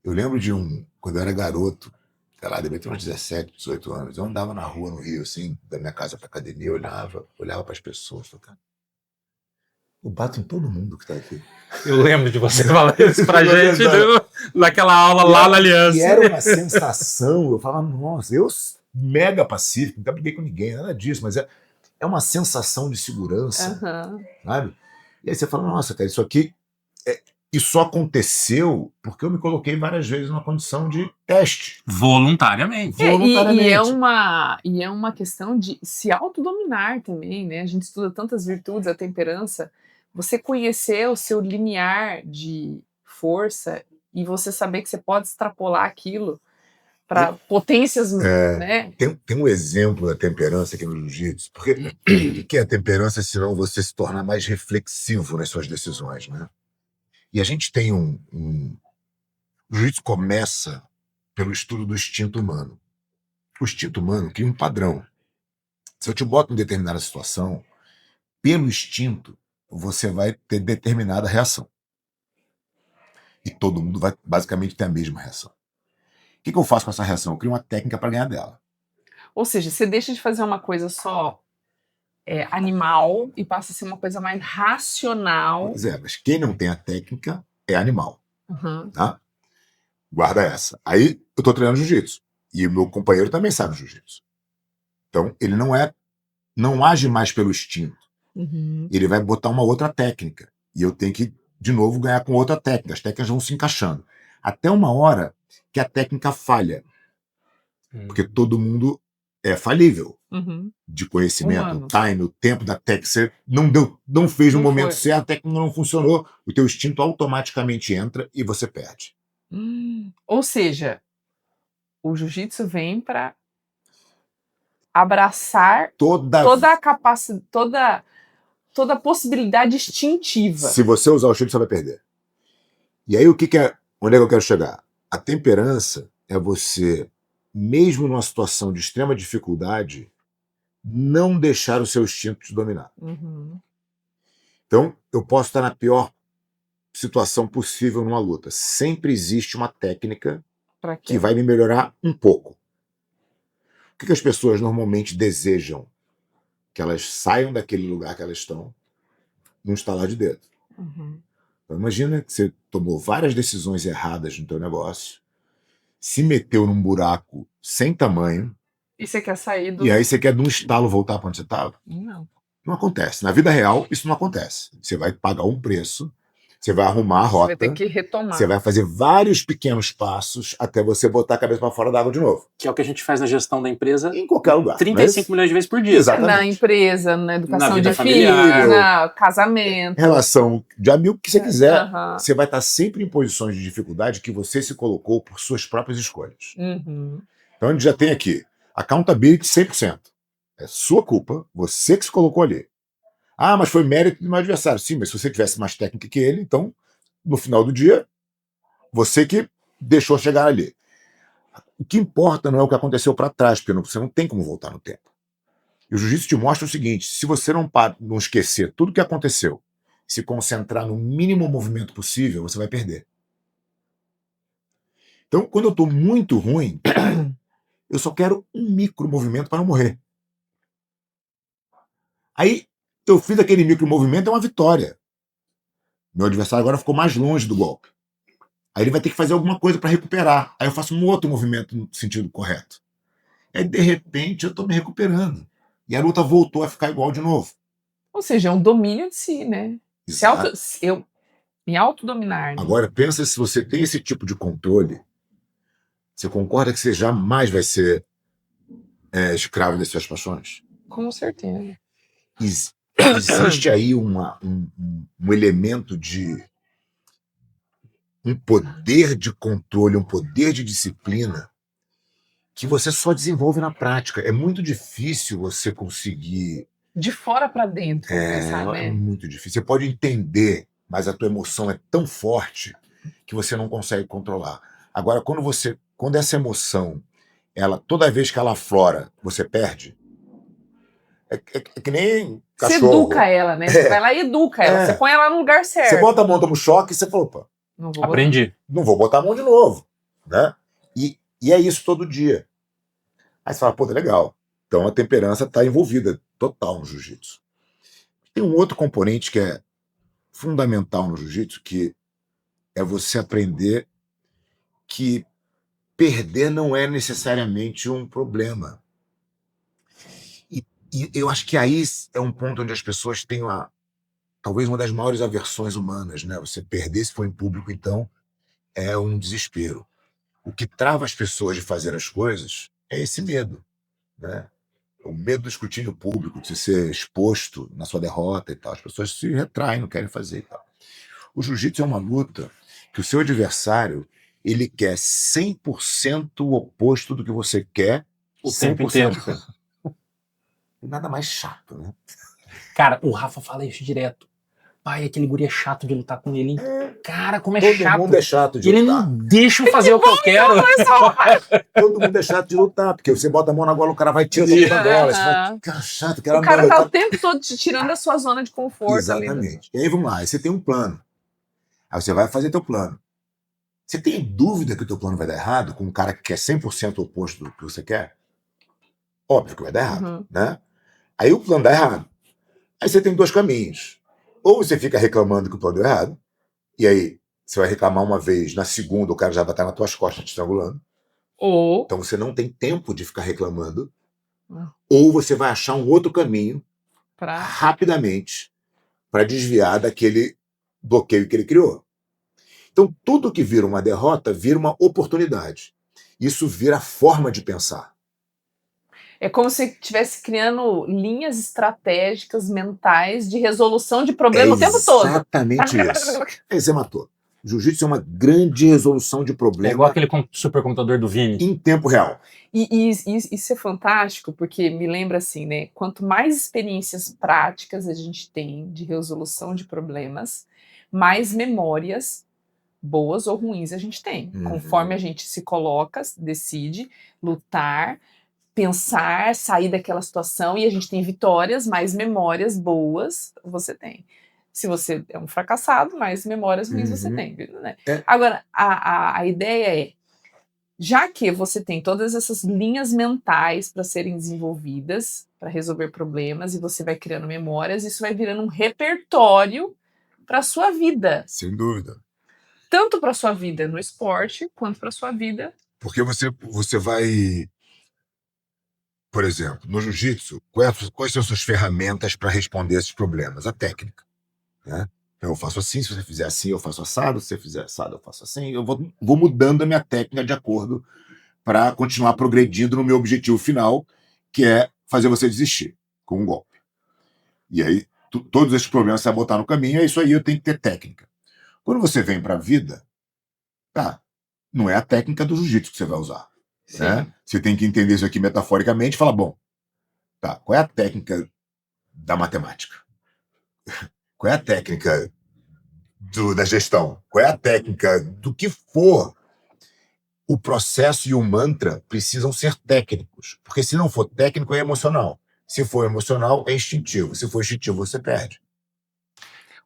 Eu lembro de quando eu era garoto, sei lá, devia ter uns 17, 18 anos, eu andava na rua no Rio, assim, da minha casa pra academia, eu olhava para as pessoas, falava, cara, eu bato em todo mundo que tá aqui. Eu lembro de você falar isso pra gente naquela aula lá na Aliança. E era uma sensação, eu falava, nossa, eu mega pacífico, nunca briguei com ninguém, nada disso, mas é uma sensação de segurança, sabe? E aí você fala, nossa, cara, isso aqui só aconteceu porque eu me coloquei várias vezes numa condição de teste. Voluntariamente. E é uma questão de se autodominar também, né? A gente estuda tantas virtudes, a temperança. Você conhecer o seu limiar de força e você saber que você pode extrapolar aquilo para potências, né? Tem um exemplo da temperança aqui no jiu-jitsu, porque o que é a temperança senão você se tornar mais reflexivo nas suas decisões, né? E a gente tem o jiu-jitsu começa pelo estudo do instinto humano. O instinto humano cria um padrão. Se eu te boto em determinada situação, pelo instinto, você vai ter determinada reação. E todo mundo vai basicamente ter a mesma reação. O que eu faço com essa reação? Eu crio uma técnica para ganhar dela. Ou seja, você deixa de fazer uma coisa só animal e passa a ser uma coisa mais racional. Pois é, mas quem não tem a técnica é animal. Tá? Guarda essa. Aí eu tô treinando jiu-jitsu. E o meu companheiro também sabe jiu-jitsu. Então ele não age mais pelo instinto. Ele vai botar uma outra técnica. E eu tenho que, de novo, ganhar com outra técnica. As técnicas vão se encaixando. Até uma hora que a técnica falha. Porque todo mundo é falível. De conhecimento, time, o tempo da técnica. Você não fez no momento certo, a técnica não funcionou. O teu instinto automaticamente entra e você perde. Ou seja, o jiu-jitsu vem para abraçar toda a capacidade, toda a possibilidade instintiva. Se você usar o chute, você vai perder. E aí, onde é que eu quero chegar? A temperança é você, mesmo numa situação de extrema dificuldade, não deixar o seu instinto te dominar. Então, eu posso estar na pior situação possível numa luta. Sempre existe uma técnica que vai me melhorar um pouco. O que as pessoas normalmente desejam? Que elas saiam daquele lugar que elas estão num estalar de dedo. Então, imagina que você tomou várias decisões erradas no teu negócio, se meteu num buraco sem tamanho, e você quer sair do... E aí você quer de um estalo voltar para onde você estava? Não acontece. Na vida real, isso não acontece. Você vai pagar um preço, você vai arrumar a rota, você vai ter que retomar. Você vai fazer vários pequenos passos até você botar a cabeça para fora da água de novo. Que é o que a gente faz na gestão da empresa em qualquer lugar. 35 milhões de vezes por dia. Exatamente. Na empresa, na educação vida de familiar, filhos, no casamento. Relação de amigo que você quiser. Você vai estar sempre em posições de dificuldade que você se colocou por suas próprias escolhas. Então a gente já tem aqui accountability 100%. É sua culpa, você que se colocou ali. Ah, mas foi mérito do meu adversário. Sim, mas se você tivesse mais técnica que ele, então, no final do dia, você que deixou chegar ali. O que importa não é o que aconteceu para trás, porque você não tem como voltar no tempo. E o jiu-jitsu te mostra o seguinte: se você não esquecer tudo que aconteceu, se concentrar no mínimo movimento possível, você vai perder. Então, quando eu estou muito ruim, eu só quero um micro movimento para não morrer. Aí, eu fiz aquele micro movimento, é uma vitória. Meu adversário agora ficou mais longe do golpe. Aí ele vai ter que fazer alguma coisa para recuperar. Aí eu faço um outro movimento no sentido correto. Aí, de repente, eu estou me recuperando. E a luta voltou a ficar igual de novo. Ou seja, é um domínio de si, né? Exato. Eu me autodominar. Né? Agora, pensa se você tem esse tipo de controle, você concorda que você jamais vai ser escravo das suas paixões? Com certeza. Existe aí um elemento de um poder de controle, um poder de disciplina que você só desenvolve na prática. É muito difícil você conseguir... De fora para dentro, pensar, né? É muito difícil. Você pode entender, mas a tua emoção é tão forte que você não consegue controlar. Agora, quando essa emoção, toda vez que ela aflora, você perde, é que nem cachorro. Você educa ela, né? Você vai lá e educa ela. Você põe ela no lugar certo. Você bota a mão, toma um choque e você fala, opa, aprendi. Não vou botar a mão de novo. Né? E é isso todo dia. Aí você fala, pô, tá legal. Então a temperança está envolvida total no jiu-jitsu. Tem um outro componente que é fundamental no jiu-jitsu, que é você aprender que perder não é necessariamente um problema. E eu acho que aí é um ponto onde as pessoas têm talvez uma das maiores aversões humanas, né? Você perder se for em público, então, é um desespero. O que trava as pessoas de fazer as coisas é esse medo, né? O medo do escrutínio público, de ser exposto na sua derrota e tal. As pessoas se retraem, não querem fazer e tal. O jiu-jitsu é uma luta que o seu adversário, ele quer 100% o oposto do que você quer o tempo inteiro. Nada mais chato, né? Cara, o Rafa fala isso direto. Pai, aquele guri é chato de lutar com ele, hein? Cara, como é Todo chato. Todo mundo é chato de ele lutar. Ele não deixa eu fazer o que eu quero. Todo mundo é chato de lutar, porque você bota a mão na gola, o cara vai tirar a gola. Você fala, cara chato. O cara tá o tempo todo te tirando da sua zona de conforto. Exatamente. E aí vamos lá, aí você tem um plano. Aí você vai fazer teu plano. Você tem dúvida que o teu plano vai dar errado com um cara que quer 100% o oposto do que você quer? Óbvio que vai dar errado, né? Aí o plano dá errado. Aí você tem dois caminhos. Ou você fica reclamando que o plano deu errado, e aí você vai reclamar uma vez, na segunda o cara já vai estar nas tuas costas te estrangulando. Ou... Então você não tem tempo de ficar reclamando. Ou você vai achar um outro caminho rapidamente para desviar daquele bloqueio que ele criou. Então tudo que vira uma derrota vira uma oportunidade. Isso vira forma de pensar. É como se estivesse criando linhas estratégicas mentais de resolução de problema o tempo todo. Exatamente isso. Aí você matou. Jiu-jitsu é uma grande resolução de problema. É igual aquele supercomputador do Vini. Em tempo real. E isso é fantástico, porque me lembra assim, né? Quanto mais experiências práticas a gente tem de resolução de problemas, mais memórias boas ou ruins a gente tem. Conforme a gente se coloca, decide lutar, pensar, sair daquela situação, e a gente tem vitórias, mais memórias boas você tem. Se você é um fracassado, mais memórias ruins você tem. Né? Agora, a ideia é, já que você tem todas essas linhas mentais para serem desenvolvidas, para resolver problemas, e você vai criando memórias, isso vai virando um repertório para a sua vida. Sem dúvida. Tanto para a sua vida no esporte, quanto para a sua vida... Porque você vai... Por exemplo, no jiu-jitsu, quais são suas ferramentas para responder esses problemas? A técnica. Né? Eu faço assim, se você fizer assim, eu faço assado, se você fizer assado, eu faço assim. Eu vou mudando a minha técnica de acordo para continuar progredindo no meu objetivo final, que é fazer você desistir com um golpe. E aí, todos esses problemas você vai botar no caminho, é isso aí, eu tenho que ter técnica. Quando você vem para a vida, não é a técnica do jiu-jitsu que você vai usar. Né? Você tem que entender isso aqui metaforicamente e falar, bom, qual é a técnica da matemática? Qual é a técnica da gestão? Qual é a técnica do que for? O processo e o mantra precisam ser técnicos, porque se não for técnico é emocional. Se for emocional, é instintivo. Se for instintivo, você perde.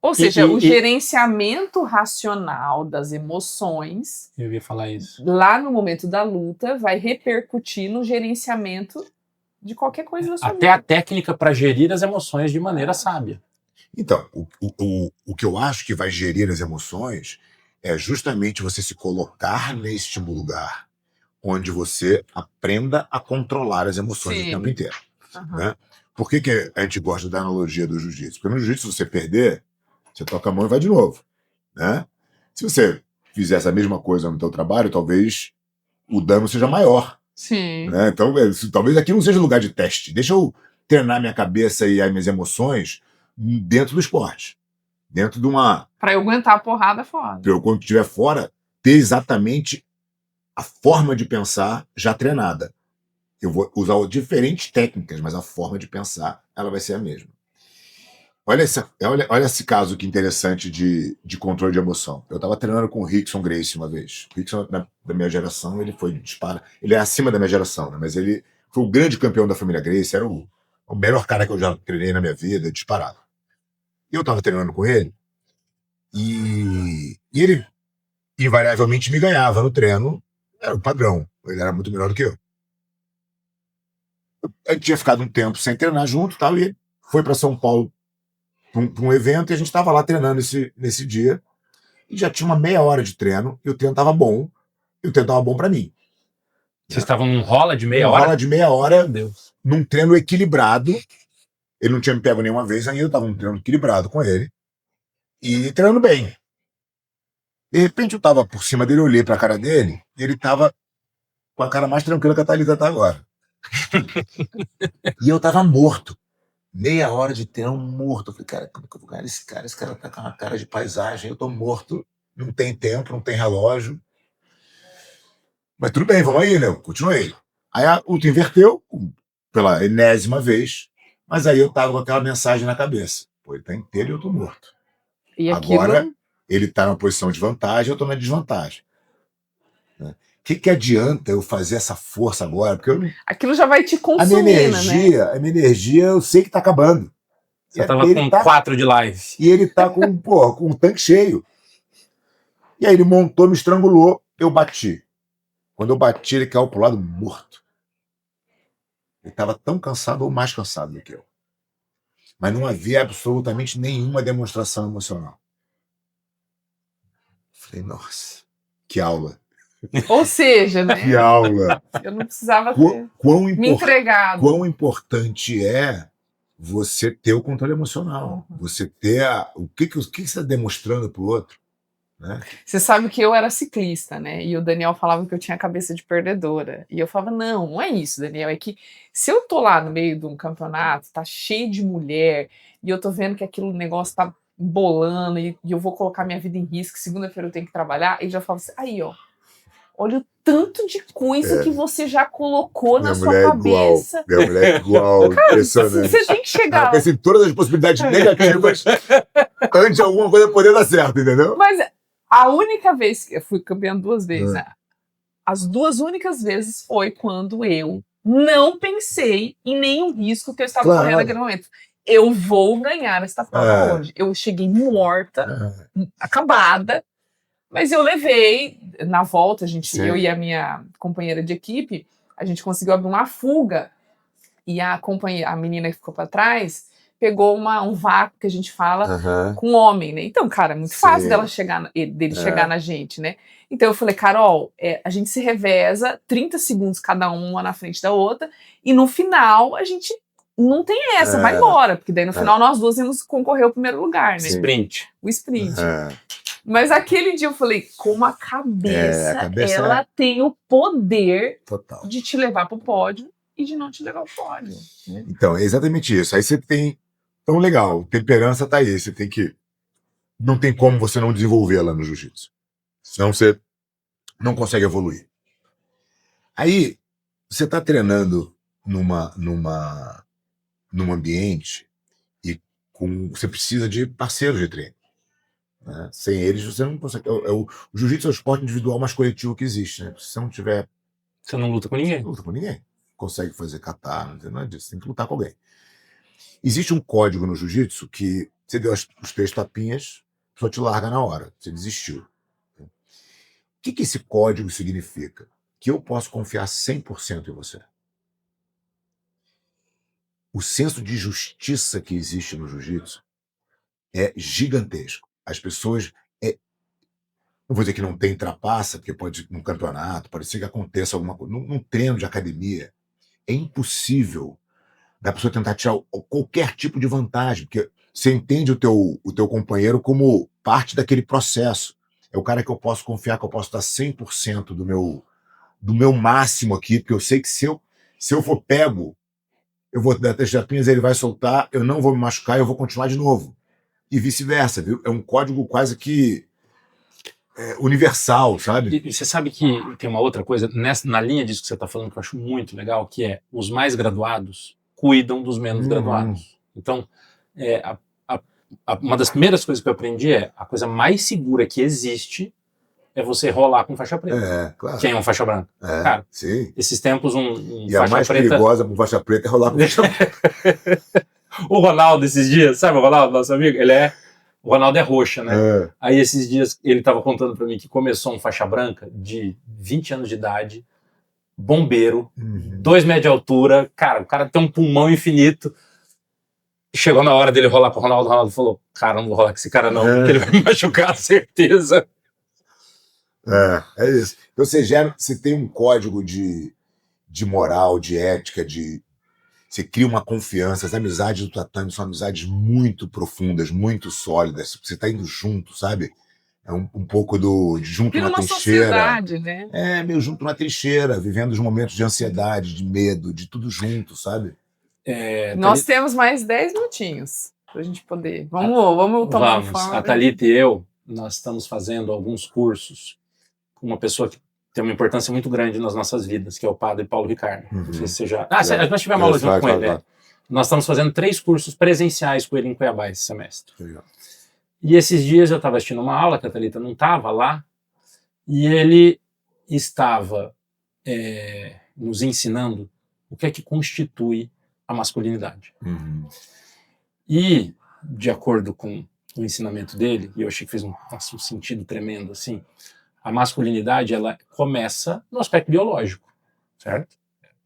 Ou seja, o gerenciamento racional das emoções, eu ia falar isso, lá no momento da luta, vai repercutir no gerenciamento de qualquer coisa da sua até vida. a técnica para gerir as emoções de maneira sábia. Então, o que eu acho que vai gerir as emoções é justamente você se colocar neste lugar onde você aprenda a controlar as emoções Sim. o tempo inteiro. Aham. Né? Por que a gente gosta da analogia do jiu-jitsu? Porque no jiu-jitsu, se você perder, você toca a mão e vai de novo. Né? Se você fizer essa mesma coisa no teu trabalho, talvez o dano seja maior. Sim. Né? Então, talvez aqui não seja lugar de teste. Deixa eu treinar minha cabeça e as minhas emoções dentro do esporte. Dentro de uma... Para eu aguentar a porrada fora. Para eu, quando estiver fora, ter exatamente a forma de pensar já treinada. Eu vou usar diferentes técnicas, mas a forma de pensar ela vai ser a mesma. Olha esse caso que interessante de controle de emoção. Eu estava treinando com o Rickson Gracie uma vez. O Rickson, da minha geração, ele foi dispara. Ele é acima da minha geração, né? Mas ele foi o grande campeão da família Gracie, era o melhor cara que eu já treinei na minha vida, disparado. E eu estava treinando com ele, e ele invariavelmente me ganhava no treino. Era o padrão. Ele era muito melhor do que eu. A gente tinha ficado um tempo sem treinar junto, tal, e ele foi para São Paulo para um evento, e a gente estava lá treinando nesse dia, e já tinha uma meia hora de treino, e o treino estava bom, e o treino estava bom para mim. Vocês estavam num rola de meia Um hora? rola de meia hora, Meu Deus. num treino equilibrado. Ele não tinha me pego nenhuma vez ainda, eu estava num treino equilibrado com ele, e treinando bem. De repente eu estava por cima dele, eu olhei para a cara dele, e ele estava com a cara mais tranquila que a Thalita está agora. E eu estava morto. Meia hora de treino morto. Eu falei, cara, como que eu vou ganhar esse cara? Esse cara tá com uma cara de paisagem, eu tô morto, não tem tempo, não tem relógio. Mas tudo bem, vamos aí, né? Eu continuei. Aí a luta inverteu, pela enésima vez, mas aí eu tava com aquela mensagem na cabeça. Pô, ele tá inteiro e eu tô morto. E aquilo... Agora ele tá na posição de vantagem, eu tô na desvantagem. Né? O que adianta eu fazer essa força agora? Porque eu não... Aquilo já vai te a consumindo, né? minha energia eu sei que tá acabando. Você tava com 4 de live. E ele tá com um tanque cheio. E aí ele montou, me estrangulou, eu bati. Quando eu bati, ele caiu pro lado morto. Ele tava tão cansado ou mais cansado do que eu. Mas não havia absolutamente nenhuma demonstração emocional. Falei, nossa, que aula. Ou seja, né? Que aula. Eu não precisava ter me entregado. Quão importante é você ter o controle emocional. Você ter o que você está demonstrando pro outro. Né? Você sabe que eu era ciclista, né? E o Daniel falava que eu tinha cabeça de perdedora. E eu falava, não é isso, Daniel. É que se eu tô lá no meio de um campeonato, tá cheio de mulher, e eu tô vendo que aquele negócio tá embolando, e eu vou colocar minha vida em risco, segunda-feira eu tenho que trabalhar, ele já fala assim, aí ó, olha o tanto de coisa que você já colocou na sua cabeça. Minha mulher é igual, impressionante. Você tem que chegar. Pensa em todas as possibilidades negativas antes de alguma coisa poder dar certo, entendeu? Mas a única vez que eu fui campeã 2 vezes, né? As 2 únicas vezes foi quando eu não pensei em nenhum risco que eu estava correndo naquele momento. Eu vou ganhar esta prova hoje. Eu cheguei morta, acabada, mas eu levei, na volta, eu e a minha companheira de equipe, a gente conseguiu abrir uma fuga, e a menina que ficou para trás pegou um vácuo, que a gente fala, com homem, né? Então, cara, é muito fácil dele chegar na gente, né? Então eu falei, Carol, a gente se reveza 30 segundos cada uma na frente da outra, e no final a gente não tem essa, vai embora, porque daí no final nós duas íamos concorrer ao primeiro lugar, né? Sprint. O sprint. Mas aquele dia eu falei, como a cabeça ela tem o poder de te levar pro pódio e de não te levar pro pódio. Né? Então, é exatamente isso. Aí você tem... Então, legal, temperança tá aí. Você tem que... Não tem como você não desenvolvê-la no jiu-jitsu. Senão você não consegue evoluir. Aí, você tá treinando num ambiente e você precisa de parceiros de treino. Né? Sem eles, você não consegue. O jiu-jitsu é o esporte individual mais coletivo que existe. Né? Se você não tiver... Você não luta com ninguém. Não luta com ninguém. consegue fazer kata, não tem nada disso. Tem que lutar com alguém. Existe um código no jiu-jitsu que você deu os 3 tapinhas, a pessoa te larga na hora, você desistiu. O que esse código significa? Que eu posso confiar 100% em você. O senso de justiça que existe no jiu-jitsu é gigantesco. As pessoas, não vou dizer que não tem trapaça, porque pode num campeonato, pode ser que aconteça alguma coisa. Num treino de academia, é impossível da pessoa tentar tirar qualquer tipo de vantagem, porque você entende o teu companheiro como parte daquele processo. É o cara que eu posso confiar, que eu posso dar 100% do meu máximo aqui, porque eu sei que se eu for pego, eu vou dar 3 tapinhas, ele vai soltar, eu não vou me machucar, eu vou continuar de novo. E vice-versa, viu? É um código quase que universal, sabe? E você sabe que tem uma outra coisa, na linha disso que você está falando, que eu acho muito legal, que é os mais graduados cuidam dos menos graduados. Então, uma das primeiras coisas que eu aprendi é a coisa mais segura que existe é você rolar com faixa preta. Claro. Quem é um faixa branca? Cara, sim. Esses tempos E a mais perigosa com faixa preta é rolar com faixa preta. O Ronaldo, esses dias, sabe o Ronaldo, nosso amigo? O Ronaldo é roxa, né? Aí esses dias ele estava contando para mim que começou um faixa branca de 20 anos de idade, bombeiro, 2 metros de altura, cara, o cara tem um pulmão infinito. Chegou na hora dele rolar com o Ronaldo falou, cara, não vou rolar com esse cara não, porque ele vai me machucar, certeza. É isso. Então você tem um código de moral, de ética, você cria uma confiança. As amizades do tatame são amizades muito profundas, muito sólidas. Você está indo junto, sabe? É um pouco de junto na trincheira. Sociedade, né? Meio junto na trincheira, vivendo os momentos de ansiedade, de medo, de tudo junto, sabe? Nós temos mais 10 minutinhos pra gente poder. Vamos tomar forma. A Thalita e eu, nós estamos fazendo alguns cursos com uma pessoa que tem uma importância muito grande nas nossas vidas, que é o padre Paulo Ricardo. Não sei se você já... nós tivemos aula junto com ele. Nós estamos fazendo 3 cursos presenciais com ele em Cuiabá esse semestre. Legal. E esses dias eu estava assistindo uma aula, que a Thalita não estava lá, e ele estava nos ensinando o que é que constitui a masculinidade. E, de acordo com o ensinamento dele, e eu achei que fez um sentido tremendo, assim, a masculinidade, ela começa no aspecto biológico, certo?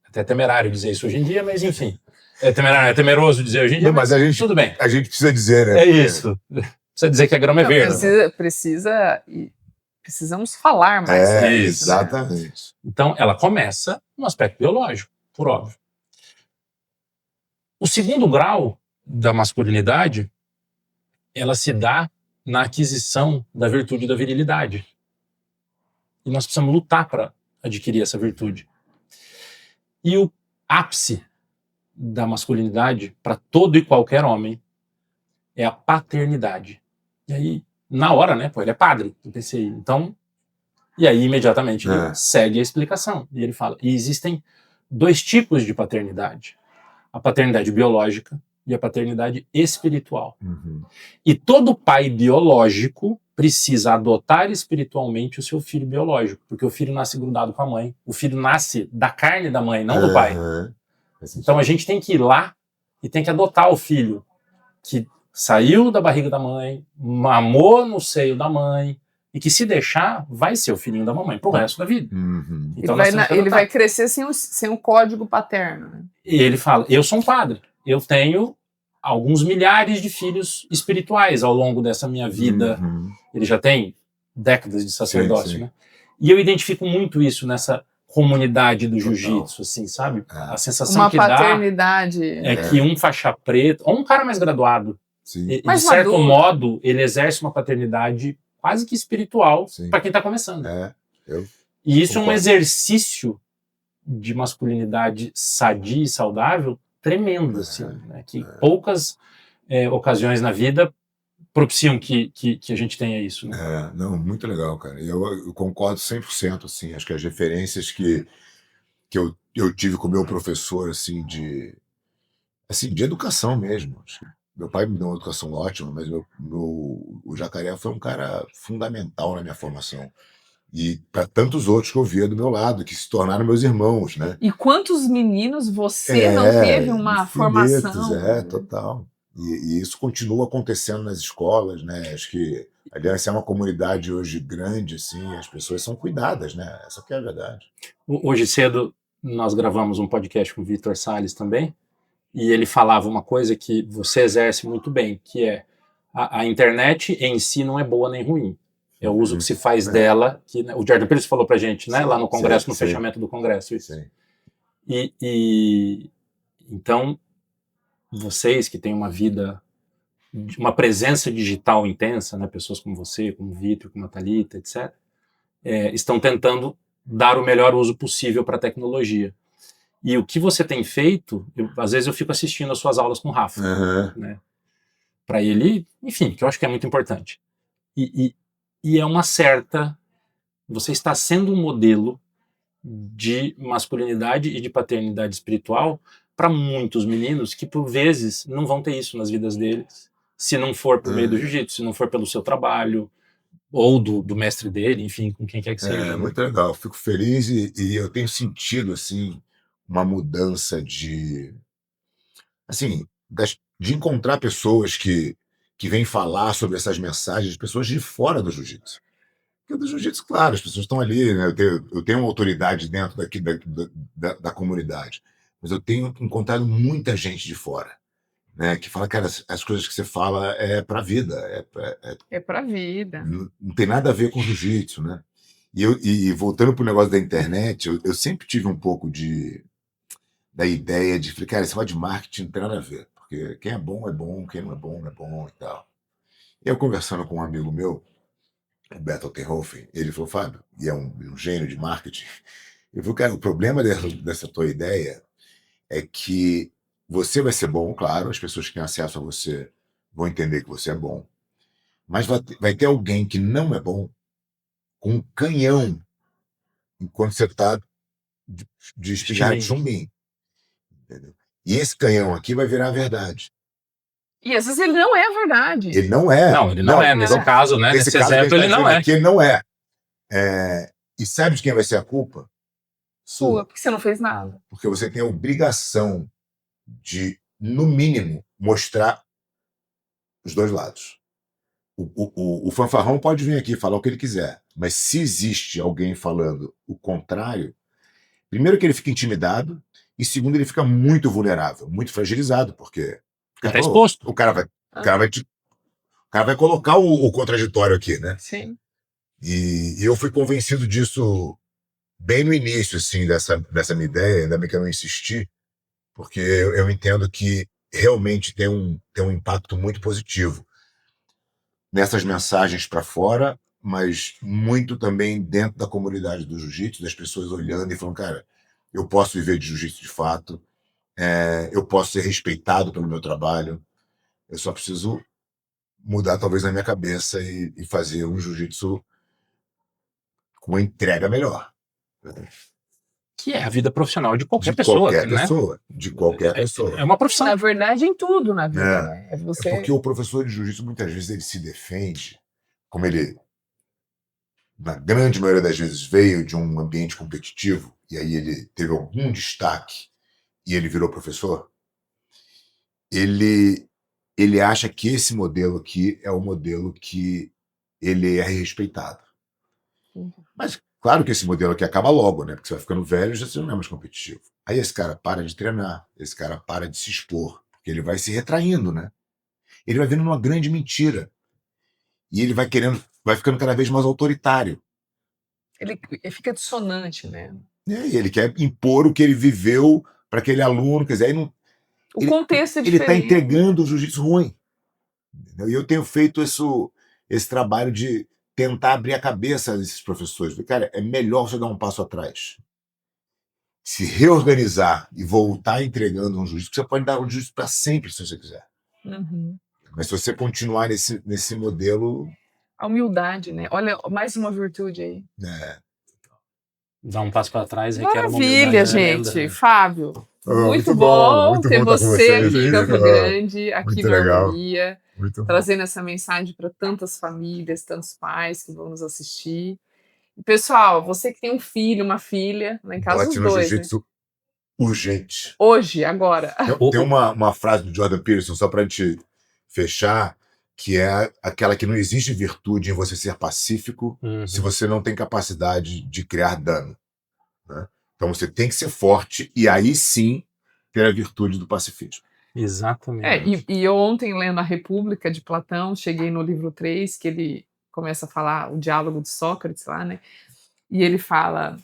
Até temerário dizer isso hoje em dia, mas enfim. É temeroso dizer hoje em dia, mas tudo bem. A gente precisa dizer, né? É isso. Precisa dizer que a grama é verde. Precisamos falar mais sobre isso. Exatamente. Né? Então, ela começa no aspecto biológico, por óbvio. O segundo grau da masculinidade, ela se dá na aquisição da virtude da virilidade. E nós precisamos lutar para adquirir essa virtude. E o ápice da masculinidade, para todo e qualquer homem, é a paternidade. E aí, na hora, né, ele é padre, eu pensei, então... E aí, imediatamente, ele segue a explicação. E ele fala, e existem 2 tipos de paternidade. A paternidade biológica e a paternidade espiritual. E todo pai biológico precisa adotar espiritualmente o seu filho biológico, porque o filho nasce grudado com a mãe. O filho nasce da carne da mãe, não do pai. Então a gente tem que ir lá e tem que adotar o filho que saiu da barriga da mãe, mamou no seio da mãe, e que se deixar, vai ser o filhinho da mamãe pro resto da vida. Então, ele vai crescer sem o código paterno. Né? E ele fala, eu sou um padre, eu tenho alguns milhares de filhos espirituais ao longo dessa minha vida. Ele já tem décadas de sacerdócio, né? E eu identifico muito isso nessa comunidade do jiu-jitsu, assim, sabe? A sensação que paternidade. Dá é que um faixa preta, ou um cara mais graduado, de mais certo maduro. modo, ele exerce uma paternidade quase que espiritual para quem está começando. E isso é um exercício de masculinidade sadia e saudável tremendo, assim, né? Que poucas ocasiões na vida propiciam que a gente tenha isso. Né? Não, muito legal, cara. Eu concordo 100%, assim. Acho que as referências que eu tive com o meu professor, assim, de educação mesmo. Meu pai me deu uma educação ótima, mas o Jacaré foi um cara fundamental na minha formação. E para tantos outros que eu via do meu lado, que se tornaram meus irmãos, né? E quantos meninos você não teve uma formação? Total. E isso continua acontecendo nas escolas, né? Acho que, aliás, é uma comunidade hoje grande, assim, as pessoas são cuidadas, né? Essa que é a verdade. Hoje cedo nós gravamos um podcast com o Vitor Salles também, e ele falava uma coisa que você exerce muito bem, que é a internet em si não é boa nem ruim. É o uso que se faz dela, que o Jordan Peterson falou pra gente, né, lá no Congresso, no fechamento do Congresso. Isso. E então, vocês que têm uma vida, uma presença digital intensa, né, pessoas como você, como o Vitor, como a Thalita, etc., estão tentando dar o melhor uso possível para a tecnologia. E o que você tem feito, às vezes eu fico assistindo as suas aulas com o Rafa, né, para ele, enfim, que eu acho que é muito importante. E é uma certa... Você está sendo um modelo de masculinidade e de paternidade espiritual para muitos meninos que, por vezes, não vão ter isso nas vidas deles, se não for por meio do jiu-jitsu, se não for pelo seu trabalho, ou do mestre dele, enfim, com quem quer que seja. Muito legal. Fico feliz e eu tenho sentido, assim, uma mudança de... Assim, de encontrar pessoas que vêm falar sobre essas mensagens, pessoas de fora do jiu-jitsu. Porque do jiu-jitsu, claro, as pessoas estão ali, né? Eu tenho uma autoridade dentro daqui da comunidade, mas eu tenho encontrado muita gente de fora, né? Que fala, cara, as coisas que você fala é pra vida, É pra vida. não tem nada a ver com jiu-jitsu, né? E voltando pro negócio da internet, eu sempre tive um pouco da ideia de, falei, cara, esse negócio de marketing não tem nada a ver, porque quem é bom, quem não é bom e tal. Eu conversando com um amigo meu, o Beto Altenhofen, ele falou, Fábio, e é um gênio de marketing, ele falou, cara, o problema dessa tua ideia é que você vai ser bom, claro, as pessoas que têm acesso a você vão entender que você é bom, mas vai ter alguém que não é bom com um canhão enquanto você está de espingarda de chumbim. Entendeu? E esse canhão aqui vai virar a verdade. E às vezes ele não é a verdade. Ele não é. Não, ele não é. Nesse caso, né? Nesse exemplo, ele não é. Aqui, ele não é. E sabe de quem vai ser a culpa? Sua, porque você não fez nada. Porque você tem a obrigação de, no mínimo, mostrar os dois lados. O fanfarrão pode vir aqui falar o que ele quiser, mas se existe alguém falando o contrário, primeiro que ele fica intimidado, e segundo ele fica muito vulnerável, muito fragilizado, porque está exposto. O cara vai colocar o contraditório aqui, né? Sim. E eu fui convencido disso bem no início, assim, dessa minha ideia, ainda bem que eu não insisti, porque eu entendo que realmente tem um impacto muito positivo nessas mensagens para fora, mas muito também dentro da comunidade do jiu-jitsu, das pessoas olhando e falando, cara, eu posso viver de jiu-jitsu de fato, eu posso ser respeitado pelo meu trabalho, eu só preciso mudar talvez na minha cabeça e fazer um jiu-jitsu com uma entrega melhor. Que é a vida profissional de qualquer pessoa. De qualquer pessoa. É uma profissão. Na verdade, em tudo na vida. Né? É porque o professor de jiu-jitsu, muitas vezes, ele se defende, como ele, na grande maioria das vezes, veio de um ambiente competitivo, e aí ele teve algum destaque, e ele virou professor, ele acha que esse modelo aqui é o modelo que ele é respeitado. Mas claro que esse modelo aqui acaba logo, né? Porque você vai ficando velho e já não é mais competitivo. Aí esse cara para de treinar, esse cara para de se expor, porque ele vai se retraindo, né? Ele vai vendo uma grande mentira. E ele vai ficando cada vez mais autoritário. Ele fica dissonante, né? E ele quer impor o que ele viveu para aquele aluno, quer dizer, aí não... O contexto é diferente. Ele está entregando o jiu-jitsu ruim. Entendeu? E eu tenho feito esse trabalho de tentar abrir a cabeça desses professores. Cara, é melhor você dar um passo atrás. Se reorganizar e voltar entregando um jiu-jitsu, você pode dar um jiu-jitsu para sempre, se você quiser. Uhum. Mas se você continuar nesse modelo... A humildade, né? Olha, mais uma virtude aí. Dar um passo para trás requer uma humildade. Maravilha, gente. Fábio, muito bom ter você aqui em Campo Grande, aqui no Harmonia, trazendo essa mensagem para tantas famílias, tantos pais que vão nos assistir. Pessoal, você que tem um filho, uma filha, lá em casa Bote os no dois, né? jiu-jitsu urgente. Hoje, agora. Tem uma frase do Jordan Peterson, só pra gente fechar, que é aquela que não existe virtude em você ser pacífico se você não tem capacidade de criar dano, né? Então você tem que ser forte e aí sim ter a virtude do pacifismo. Exatamente. E eu ontem, lendo A República de Platão, cheguei no livro 3, que ele começa a falar o diálogo de Sócrates lá, né? E ele fala,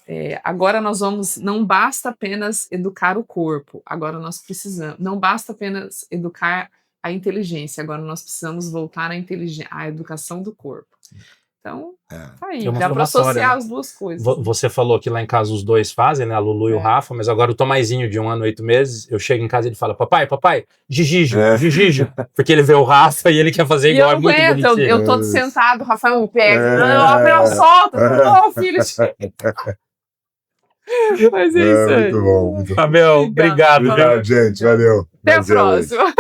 agora nós vamos, não basta apenas educar o corpo, agora nós precisamos, não basta apenas educar a inteligência, agora nós precisamos voltar à educação do corpo. Então, tá aí, É uma dá para somatória, associar né? as duas coisas. Você falou que lá em casa os dois fazem, né? A Lulu e o Rafa, mas agora o Tomazinho, de 1 ano e 8 meses, eu chego em casa e ele fala, papai, gigijo, gigijo. Porque ele vê o Rafa e ele quer fazer igual, é muito bonitinho. Eu tô sentado, o Rafael me pega, Rafael solta, não, filho. Mas é isso aí. Muito bom, muito bom. Fabião, obrigado. Obrigado, gente, valeu. Até a próxima.